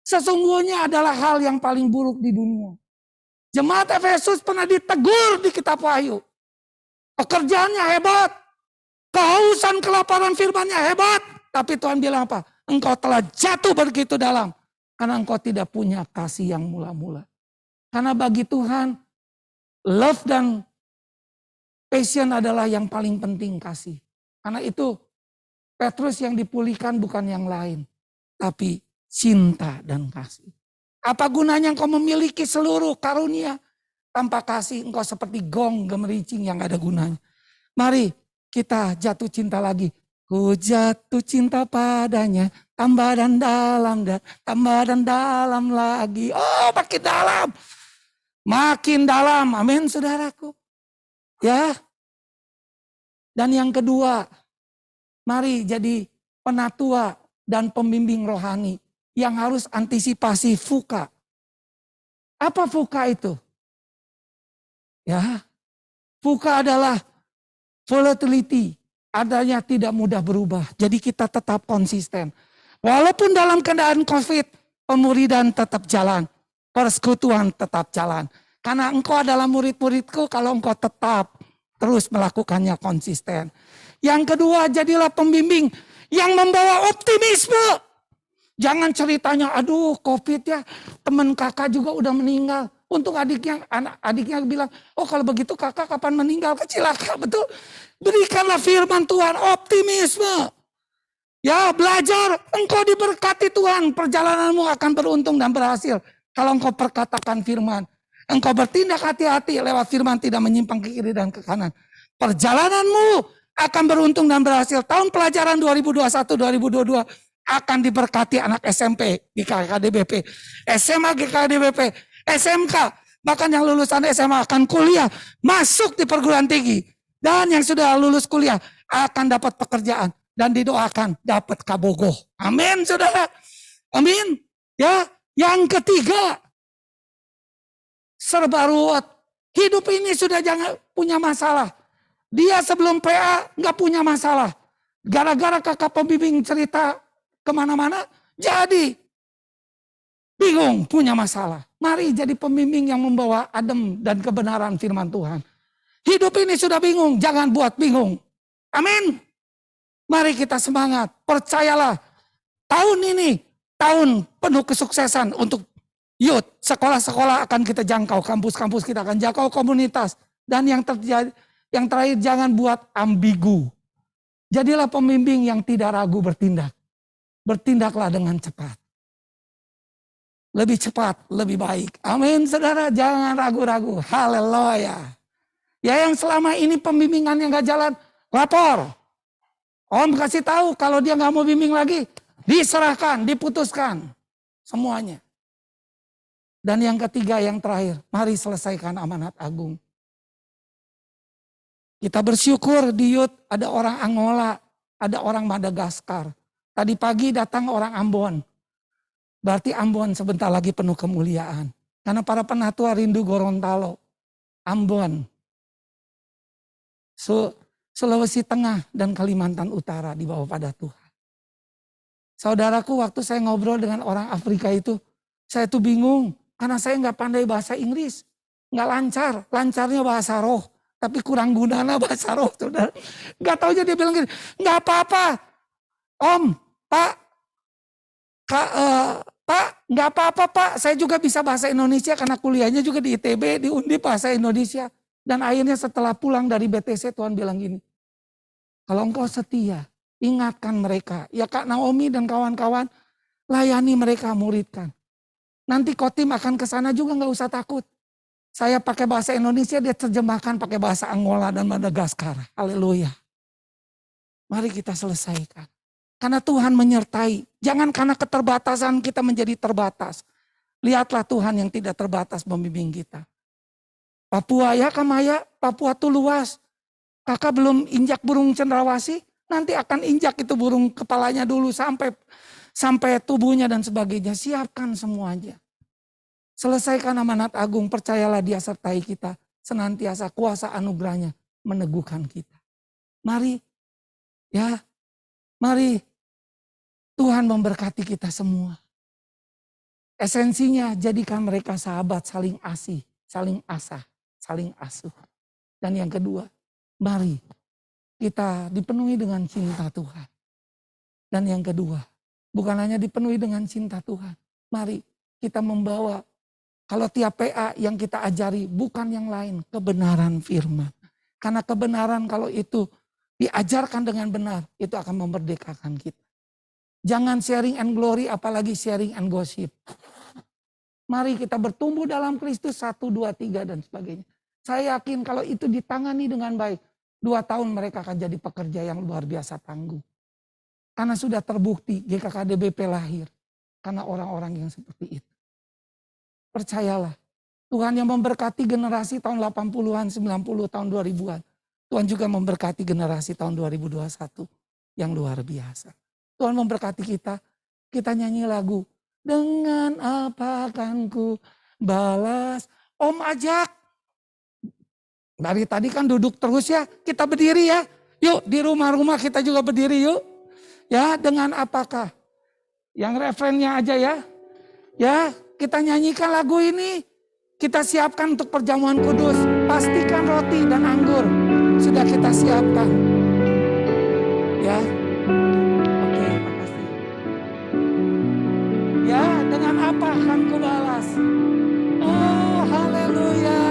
sesungguhnya adalah hal yang paling buruk di dunia. Jemaat Efesus pernah ditegur di kitab Wahyu. Pekerjaannya hebat. Kehausan kelaparan firman-Nya hebat. Tapi Tuhan bilang apa? Engkau telah jatuh begitu dalam. Karena engkau tidak punya kasih yang mula-mula. Karena bagi Tuhan, love dan passion adalah yang paling penting kasih. Karena itu Petrus yang dipulihkan bukan yang lain. Tapi cinta dan kasih. Apa gunanya engkau memiliki seluruh karunia? Tanpa kasih engkau seperti gong gemericing yang gak ada gunanya. Mari kita jatuh cinta lagi. Ku jatuh cinta padanya. Tambah dan dalam dan tambah dan dalam lagi. Oh makin dalam. Makin dalam. Amin saudaraku. Ya. Dan yang kedua. Mari jadi penatua dan pembimbing rohani. Yang harus antisipasi fuka. Apa fuka itu? Ya, fuka adalah volatility, adanya tidak mudah berubah. Jadi kita tetap konsisten. Walaupun dalam keadaan COVID, pemuridan tetap jalan, persekutuan tetap jalan. Karena engkau adalah murid-muridku kalau engkau tetap terus melakukannya konsisten. Yang kedua, jadilah pembimbing yang membawa optimisme. Jangan ceritanya, aduh COVID ya, teman kakak juga udah meninggal. Untuk adiknya bilang, oh kalau begitu kakak kapan meninggal? Kecilaka, betul. Berikanlah firman Tuhan, optimisme. Ya belajar, engkau diberkati Tuhan. Perjalananmu akan beruntung dan berhasil. Kalau engkau perkatakan firman. Engkau bertindak hati-hati lewat firman, tidak menyimpang ke kiri dan ke kanan. Perjalananmu akan beruntung dan berhasil. Tahun pelajaran 2021-2022 akan diberkati anak SMP di GKDBP. SMA GKDBP. SMK, bahkan yang lulusan SMA akan kuliah, masuk di perguruan tinggi. Dan yang sudah lulus kuliah akan dapat pekerjaan dan didoakan dapat kabogoh. Amin saudara. Amin. Ya, yang ketiga, serba ruwet. Hidup ini sudah jangan punya masalah. Dia sebelum PA nggak punya masalah. Gara-gara kakak pembimbing cerita kemana-mana, jadi bingung punya masalah. Mari jadi pembimbing yang membawa adem dan kebenaran firman Tuhan. Hidup ini sudah bingung, jangan buat bingung. Amin. Mari kita semangat, percayalah. Tahun ini, tahun penuh kesuksesan untuk youth. Sekolah-sekolah akan kita jangkau, kampus-kampus kita akan jangkau, komunitas. Dan yang terakhir jangan buat ambigu. Jadilah pembimbing yang tidak ragu bertindak. Bertindaklah dengan cepat. Lebih cepat, lebih baik. Amin saudara, jangan ragu-ragu. Haleluya. Ya yang selama ini pembimbingan yang gak jalan, lapor. Om kasih tahu kalau dia gak mau bimbing lagi, diserahkan, diputuskan. Semuanya. Dan yang ketiga, yang terakhir, mari selesaikan amanat agung. Kita bersyukur di Yud ada orang Angola, ada orang Madagaskar. Tadi pagi datang orang Ambon. Berarti Ambon sebentar lagi penuh kemuliaan. Karena para penatua rindu Gorontalo, Ambon, Sulawesi Tengah dan Kalimantan Utara dibawa pada Tuhan. Saudaraku, waktu saya ngobrol dengan orang Afrika itu, saya tuh bingung. Karena saya nggak pandai bahasa Inggris. Nggak lancar, lancarnya bahasa roh. Tapi kurang gunanya bahasa roh, saudara. Nggak tahu aja dia bilang gini, nggak apa-apa. Om, Pak, Pak, nggak apa-apa Pak. Saya juga bisa bahasa Indonesia karena kuliahnya juga di ITB, di Undip bahasa Indonesia. Dan akhirnya setelah pulang dari BTC Tuhan bilang gini, kalau engkau setia, ingatkan mereka. Ya Kak Naomi dan kawan-kawan, layani mereka, muridkan. Nanti Kotim akan ke sana juga nggak usah takut. Saya pakai bahasa Indonesia, dia terjemahkan pakai bahasa Angola dan Madagaskar. Haleluya. Mari kita selesaikan. Karena Tuhan menyertai. Jangan karena keterbatasan kita menjadi terbatas. Lihatlah Tuhan yang tidak terbatas membimbing kita. Papua ya Kamaya, Papua tuh luas. Kakak belum injak burung cendrawasih, nanti akan injak itu burung kepalanya dulu sampai tubuhnya dan sebagainya. Siapkan semuanya. Selesaikan amanat agung, percayalah dia sertai kita. Senantiasa kuasa anugerahnya meneguhkan kita. Mari, ya, mari Tuhan memberkati kita semua. Esensinya jadikan mereka sahabat saling asih, saling asah, saling asuh. Dan yang kedua, mari kita dipenuhi dengan cinta Tuhan. Dan yang kedua, bukan hanya dipenuhi dengan cinta Tuhan. Mari kita membawa, kalau tiap PA yang kita ajari bukan yang lain, kebenaran firman. Karena kebenaran kalau itu diajarkan dengan benar, itu akan memerdekakan kita. Jangan sharing and glory, apalagi sharing and gossip. Mari kita bertumbuh dalam Kristus 1, 2, 3 dan sebagainya. Saya yakin kalau itu ditangani dengan baik, 2 tahun mereka akan jadi pekerja yang luar biasa tangguh. Karena sudah terbukti GKKDBP lahir. Karena orang-orang yang seperti itu. Percayalah, Tuhan yang memberkati generasi tahun 80-an, 90, tahun 2000-an. Tuhan juga memberkati generasi tahun 2021 yang luar biasa. Tuhan memberkati kita, kita nyanyi lagu. Dengan apa akan ku balas? Om ajak. Dari tadi kan duduk terus ya, kita berdiri ya. Yuk di rumah-rumah kita juga berdiri yuk. Ya dengan apakah? Yang referennya aja ya. Ya kita nyanyikan lagu ini. Kita siapkan untuk perjamuan kudus. Pastikan roti dan anggur sudah kita siapkan. Ya. Oke, makasih. Ya dengan apa akan ku balas? Oh haleluya.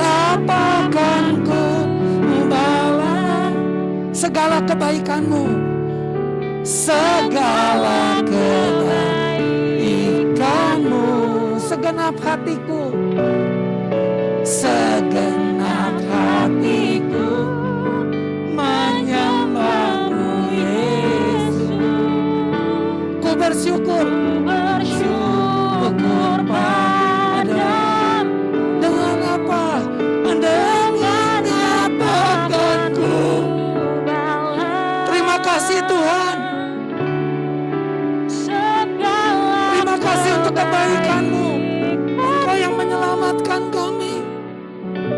Apakan ku balas segala kebaikanmu, segala kebaikanmu, segenap hatiku, segenap hatiku menyembahmu Yesus. Ku bersyukur padamu. Dengan apa? Dengan apakan ku balas. Terima kasih Tuhan. Terima kasih untuk kebaikan-Mu. Engkau yang menyelamatkan kami.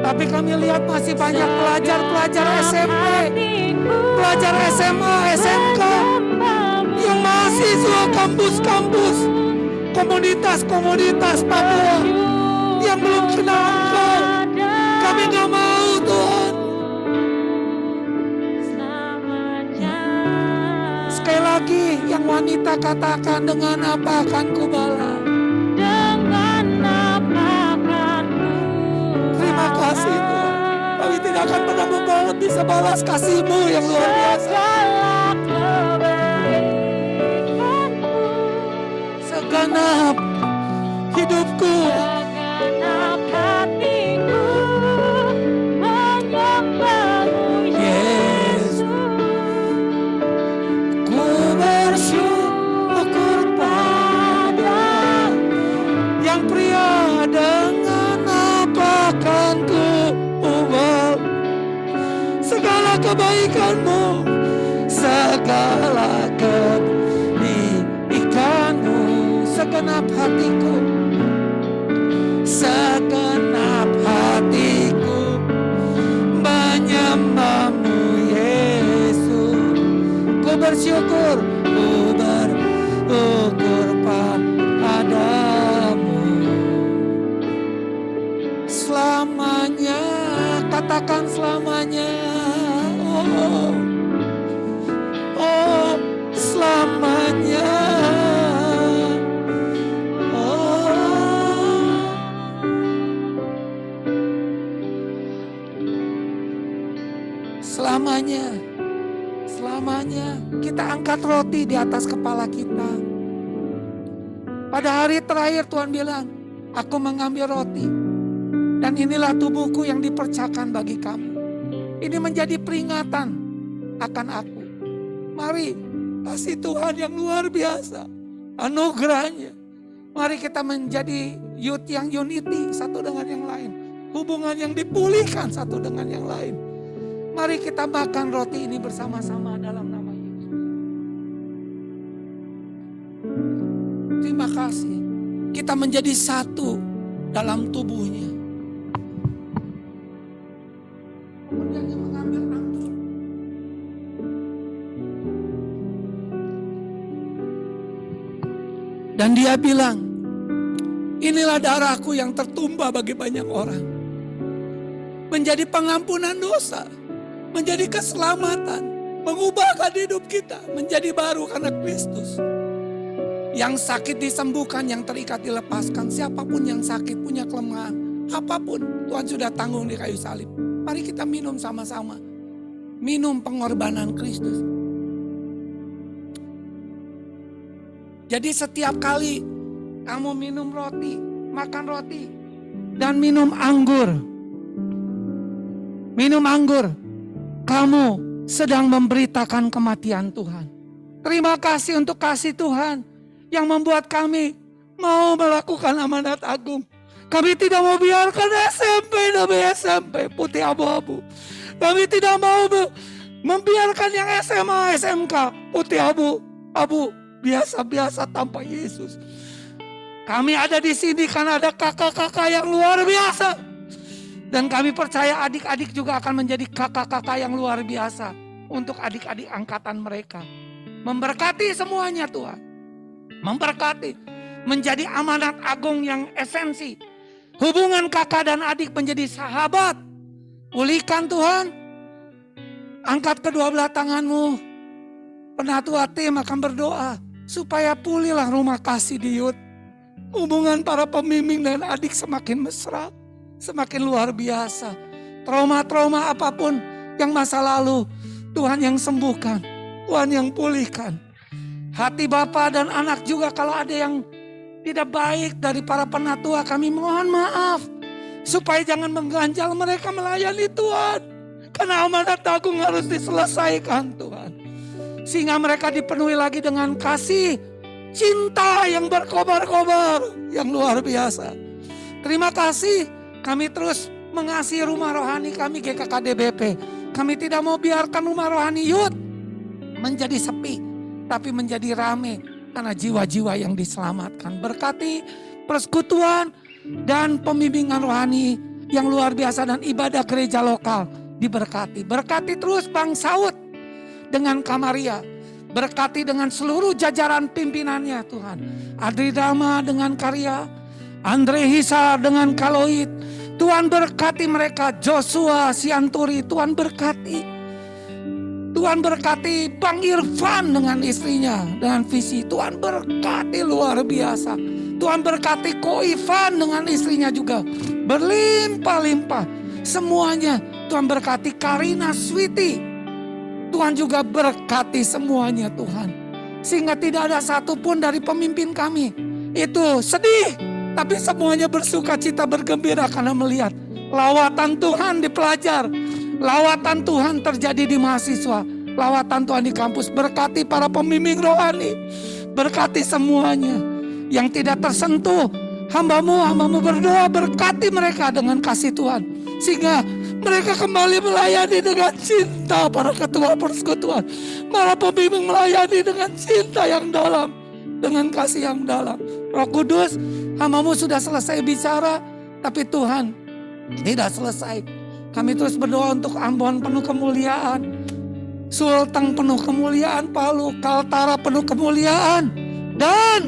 Tapi kami lihat masih banyak pelajar-pelajar SMP, pelajar SMA, SMK, yang mahasiswa kampus-kampus, komunitas-komunitas Papua yang belum kenal Engkau. Kami gak mau Tuhan. Sekali lagi yang wanita katakan, dengan apa akan ku balas? Terima kasih Tuhan. Kami tidak akan pernah membalas bisa balas kasih-Mu yang luar biasa. Segenap hidupku, Yesus. Ku bersyukur pada yang pria, dengan apa akan ku kebaikan-Mu, segala kebaikan-Mu. Segenap hatiku, segenap hatiku menyembah-Mu Yesus. Ku bersyukur padamu selamanya. Katakan selamanya. Oh, oh, selamanya. Selamanya, selamanya. Kita angkat roti di atas kepala kita. Pada hari terakhir Tuhan bilang, aku mengambil roti dan inilah tubuhku yang dipecahkan bagi kamu. Ini menjadi peringatan akan aku. Mari, kasih Tuhan yang luar biasa, anugerahnya. Mari kita menjadi youth yang unity satu dengan yang lain. Hubungan yang dipulihkan satu dengan yang lain. Mari kita makan roti ini bersama-sama dalam nama Yesus. Terima kasih. Kita menjadi satu dalam tubuhnya. Kemudian dia mengambil anggur. Dan dia bilang, inilah darahku yang tertumpah bagi banyak orang. Menjadi pengampunan dosa. Menjadi keselamatan, mengubahkan hidup kita menjadi baru karena Kristus. Yang sakit disembuhkan, yang terikat dilepaskan. Siapapun yang sakit punya kelemahan, apapun Tuhan sudah tanggung di kayu salib. Mari kita minum sama-sama. Minum pengorbanan Kristus. Jadi setiap kali kamu minum roti, makan roti, dan minum anggur, kamu sedang memberitakan kematian Tuhan. Terima kasih untuk kasih Tuhan yang membuat kami mau melakukan amanat agung. Kami tidak mau biarkan SMP demi SMP putih abu-abu. Kami tidak mau membiarkan yang SMA, SMK putih abu-abu biasa-biasa tanpa Yesus. Kami ada di sini karena ada kakak-kakak yang luar biasa. Dan kami percaya adik-adik juga akan menjadi kakak-kakak yang luar biasa untuk adik-adik angkatan mereka. Memberkati semuanya Tuhan. Memberkati. Menjadi amanat agung yang esensi. Hubungan kakak dan adik menjadi sahabat. Pulihkan Tuhan. Angkat kedua belah tanganmu. Penatua tim akan berdoa. Supaya pulihlah rumah kasih di Youth. Hubungan para pembimbing dan adik semakin mesra. Semakin luar biasa. Trauma-trauma apapun yang masa lalu, Tuhan yang sembuhkan, Tuhan yang pulihkan. Hati Bapa dan anak juga kalau ada yang tidak baik dari para penatua, kami mohon maaf. Supaya jangan mengganjal mereka melayani Tuhan. Karena amanat agung harus diselesaikan Tuhan. Sehingga mereka dipenuhi lagi dengan kasih, cinta yang berkobar-kobar, yang luar biasa. Terima kasih. Kami terus mengasihi rumah rohani kami GKKDBP. Kami tidak mau biarkan rumah rohani Youth menjadi sepi. Tapi menjadi rame karena jiwa-jiwa yang diselamatkan. Berkati persekutuan dan pembimbingan rohani yang luar biasa dan ibadah gereja lokal diberkati. Berkati terus Bang Saud dengan Kamaria. Berkati dengan seluruh jajaran pimpinannya Tuhan. Adri Dama dengan Karya. Andre Hisa dengan Kaloid. Tuhan berkati mereka. Joshua Sianturi, Tuhan berkati. Tuhan berkati Bang Irfan dengan istrinya, dengan visi. Tuhan berkati luar biasa. Tuhan berkati Ko Ivan dengan istrinya juga. Berlimpah-limpah. Semuanya Tuhan berkati. Karina Switi. Tuhan juga berkati semuanya Tuhan. Sehingga tidak ada satupun dari pemimpin kami itu sedih. Tapi semuanya bersuka cita, bergembira karena melihat lawatan Tuhan di pelajar. Lawatan Tuhan terjadi di mahasiswa. Lawatan Tuhan di kampus. Berkati para pembimbing rohani. Berkati semuanya. Yang tidak tersentuh. Hambamu berdoa berkati mereka dengan kasih Tuhan. Sehingga Mereka kembali melayani dengan cinta para ketua persekutuan. Para pembimbing melayani dengan cinta yang dalam, dengan kasih yang dalam. Roh Kudus, hamba-Mu sudah selesai bicara, tapi Tuhan tidak selesai. Kami terus berdoa untuk Ambon penuh kemuliaan, Sulteng penuh kemuliaan, Palu, Kaltara penuh kemuliaan, dan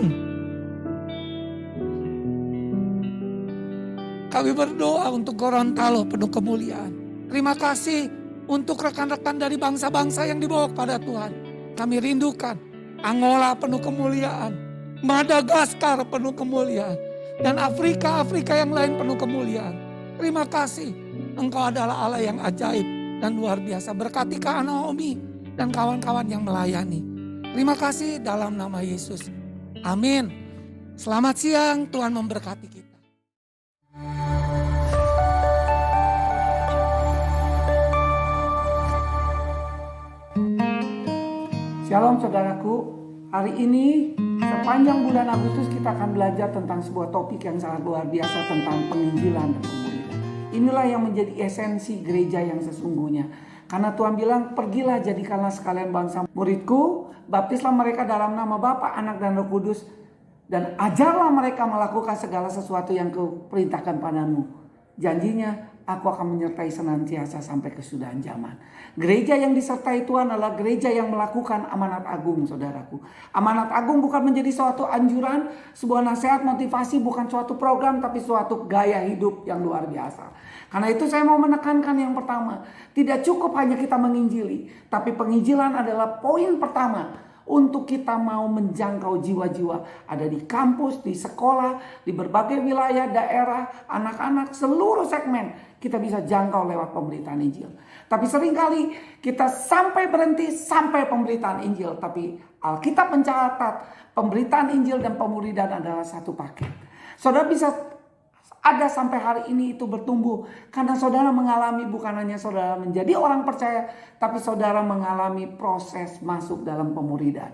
kami berdoa untuk Gorontalo penuh kemuliaan. Terima kasih untuk rekan-rekan dari bangsa-bangsa yang dibawa kepada Tuhan. Kami rindukan Angola penuh kemuliaan, Madagaskar penuh kemuliaan, dan Afrika yang lain penuh kemuliaan. Terima kasih, Engkau adalah Allah yang ajaib dan luar biasa. Berkati Kak Naomi dan kawan-kawan yang melayani. Terima kasih dalam nama Yesus. Amin. Selamat siang, Tuhan memberkati kita. Shalom saudaraku, hari ini sepanjang bulan Agustus kita akan belajar tentang sebuah topik yang sangat luar biasa tentang penginjilan dan pemuridan. Inilah yang menjadi esensi gereja yang sesungguhnya. Karena Tuhan bilang, pergilah jadikanlah sekalian bangsa muridku, baptislah mereka dalam nama Bapa, Anak dan Roh Kudus, dan ajarlah mereka melakukan segala sesuatu yang kuperintahkan padamu. Janjinya, aku akan menyertai senantiasa sampai kesudahan zaman. Gereja yang disertai Tuhan adalah gereja yang melakukan amanat agung, saudaraku. Amanat agung bukan menjadi suatu anjuran, sebuah nasihat motivasi, bukan suatu program, tapi suatu gaya hidup yang luar biasa. Karena itu saya mau menekankan yang pertama, tidak cukup hanya kita menginjili, tapi penginjilan adalah poin pertama untuk kita mau menjangkau jiwa-jiwa. Ada di kampus, di sekolah, di berbagai wilayah, daerah, anak-anak, seluruh segmen kita bisa jangkau lewat pemberitaan Injil. Tapi seringkali kita sampai berhenti sampai pemberitaan Injil. Tapi Alkitab mencatat pemberitaan Injil dan pemuridan adalah satu paket. Saudara bisa ada sampai hari ini itu bertumbuh karena saudara mengalami, bukan hanya saudara menjadi orang percaya, tapi saudara mengalami proses masuk dalam pemuridan.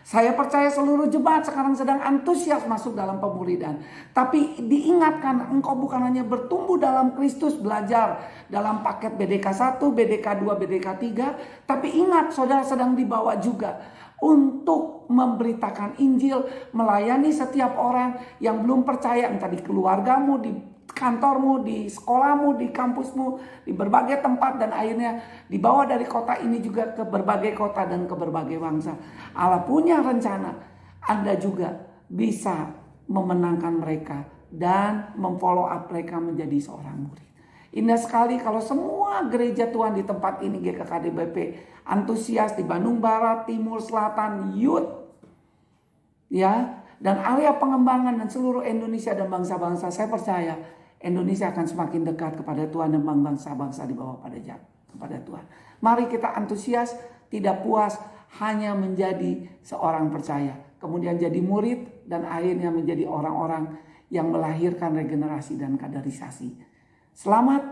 Saya percaya seluruh jemaat sekarang sedang antusias masuk dalam pemuridan. Tapi diingatkan, engkau bukan hanya bertumbuh dalam Kristus, belajar dalam paket BDK 1, BDK 2, BDK 3. Tapi ingat, saudara sedang dibawa juga untuk memberitakan Injil, melayani setiap orang yang belum percaya, entah di keluargamu, di kantormu, di sekolahmu, di kampusmu, di berbagai tempat, dan akhirnya dibawa dari kota ini juga ke berbagai kota dan ke berbagai bangsa. Allah punya rencana, Anda juga bisa memenangkan mereka dan memfollow up mereka menjadi seorang murid. Indah sekali kalau semua gereja Tuhan di tempat ini, GKKDBP, antusias di Bandung Barat, Timur, Selatan, youth, ya, dan area pengembangan dan seluruh Indonesia dan bangsa-bangsa. Saya percaya Indonesia akan semakin dekat kepada Tuhan dan bangsa-bangsa di bawah kepada Tuhan. Mari kita antusias, tidak puas hanya menjadi seorang percaya, kemudian jadi murid, dan akhirnya menjadi orang-orang yang melahirkan regenerasi dan kaderisasi. Selamat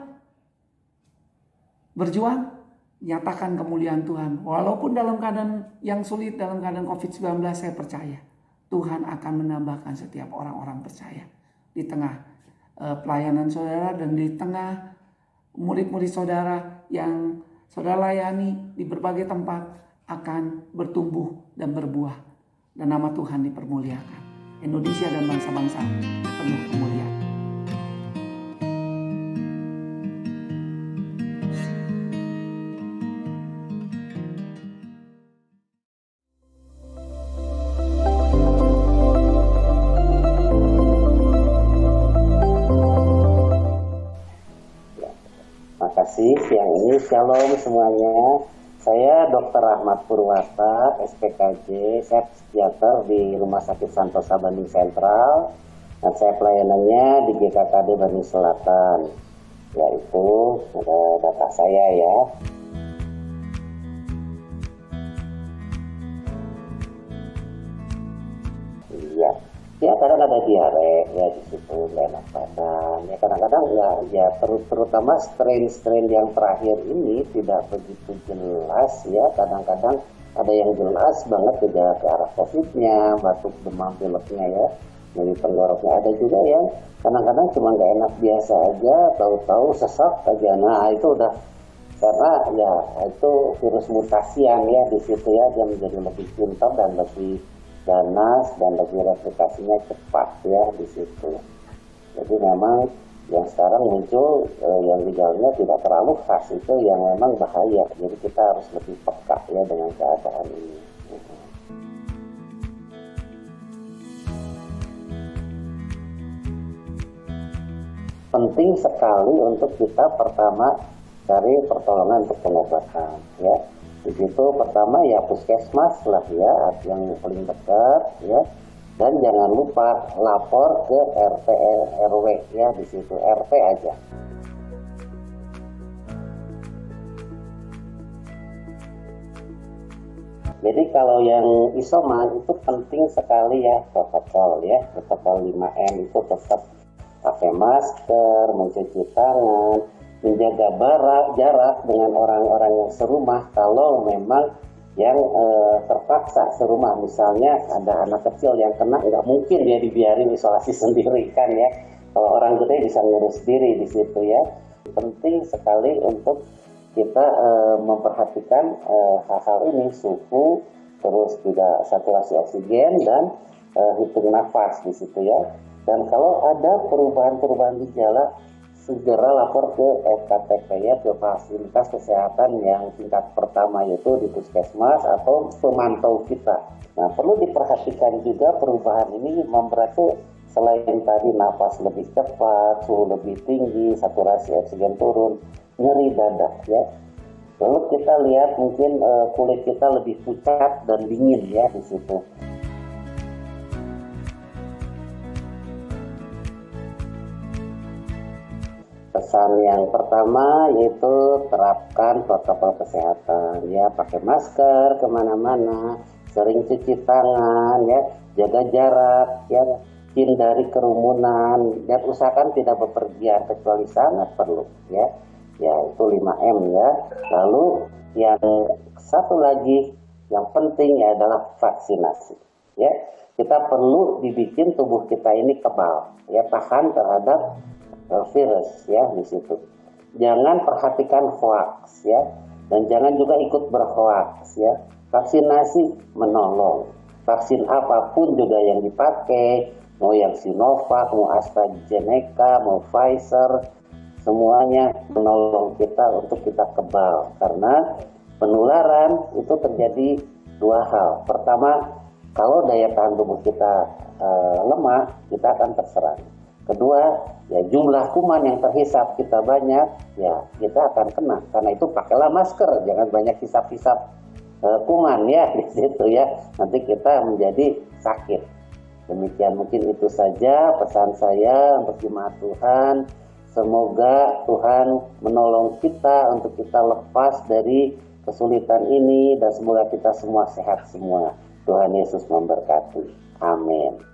berjuang, nyatakan kemuliaan Tuhan. Walaupun dalam keadaan yang sulit, dalam keadaan COVID-19, saya percaya Tuhan akan menambahkan setiap orang-orang percaya di tengah pelayanan saudara dan di tengah murid-murid saudara yang saudara layani di berbagai tempat akan bertumbuh dan berbuah. Dan nama Tuhan dipermuliakan. Indonesia dan bangsa-bangsa penuh kemuliaan. Siang ini, shalom semuanya. Saya Dr. Ahmad Purwata, SPKJ, saya psikiater di Rumah Sakit Santosa Bandung Sentral. Dan saya pelayanannya di GKKD Bandung Selatan. Yaitu data saya ya. Iya. Ya kadang ada diare ya di situ, enak badan. Ya kadang-kadang ya terutama strain yang terakhir ini tidak begitu jelas ya. Kadang-kadang ada yang jelas banget gejala ke arah COVID-nya, batuk, demam, pileknya ya. nyeri tenggoroknya. Ada juga yang kadang-kadang cuma nggak enak biasa aja, tahu-tahu sesak aja. Nah itu udah karena ya itu virus mutasian ya di situ ya, dia menjadi lebih pintar dan lebih ganas dan lebih replikasinya cepat ya di situ. Jadi memang yang sekarang muncul yang gejalanya tidak terlalu khas itu yang memang bahaya. Jadi kita harus lebih peka ya dengan keadaan ini. Penting sekali untuk kita pertama cari pertolongan untuk pengobatan ya. Di situ pertama ya puskesmas lah ya yang paling dekat ya. Dan jangan lupa lapor ke RT RW ya, di situ RT aja. Jadi kalau yang isoman itu penting sekali ya protokol 5M itu tetap pakai masker, mencuci tangan, menjaga jarak dengan orang-orang yang serumah. Kalau memang yang terpaksa serumah, misalnya ada anak kecil yang kena, nggak mungkin dia dibiarin isolasi sendiri kan ya. Kalau orang gede bisa ngurus diri di situ ya. Penting sekali untuk kita memperhatikan hal-hal ini, suhu, terus juga saturasi oksigen dan hitung nafas di situ ya. Dan kalau ada perubahan-perubahan gejala, segera lapor ke FKTP ya, ke fasilitas kesehatan yang tingkat pertama, yaitu di puskesmas atau pemantau kita. Nah, perlu diperhatikan juga perubahan ini memberarti selain tadi nafas lebih cepat, suhu lebih tinggi, saturasi oksigen turun, nyeri dada ya. Lalu kita lihat mungkin kulit kita lebih pucat dan dingin ya di situ. Pesan yang pertama yaitu terapkan protokol kesehatan ya, pakai masker kemana-mana, sering cuci tangan ya, jaga jarak ya, hindari kerumunan dan usahakan tidak bepergian kecuali sangat perlu ya. Ya itu 5M ya. Lalu yang satu lagi yang penting adalah vaksinasi ya. Kita perlu dibikin tubuh kita ini kebal ya, tahan terhadap virus ya di situ. Jangan perhatikan hoax ya, dan jangan juga ikut berhoax ya. Vaksinasi menolong. Vaksin apapun juga yang dipakai, mau yang Sinovac, mau AstraZeneca, mau Pfizer, semuanya menolong kita untuk kita kebal. Karena penularan itu terjadi dua hal. Pertama, kalau daya tahan tubuh kita lemah, kita akan terserang. Kedua, ya jumlah kuman yang terhisap kita banyak, ya kita akan kena. Karena itu pakailah masker, jangan banyak hisap-hisap kuman ya di situ ya. Nanti kita menjadi sakit. Demikian mungkin itu saja pesan saya untuk jemaat Tuhan. Semoga Tuhan menolong kita untuk kita lepas dari kesulitan ini dan semoga kita semua sehat semua. Tuhan Yesus memberkati. Amin.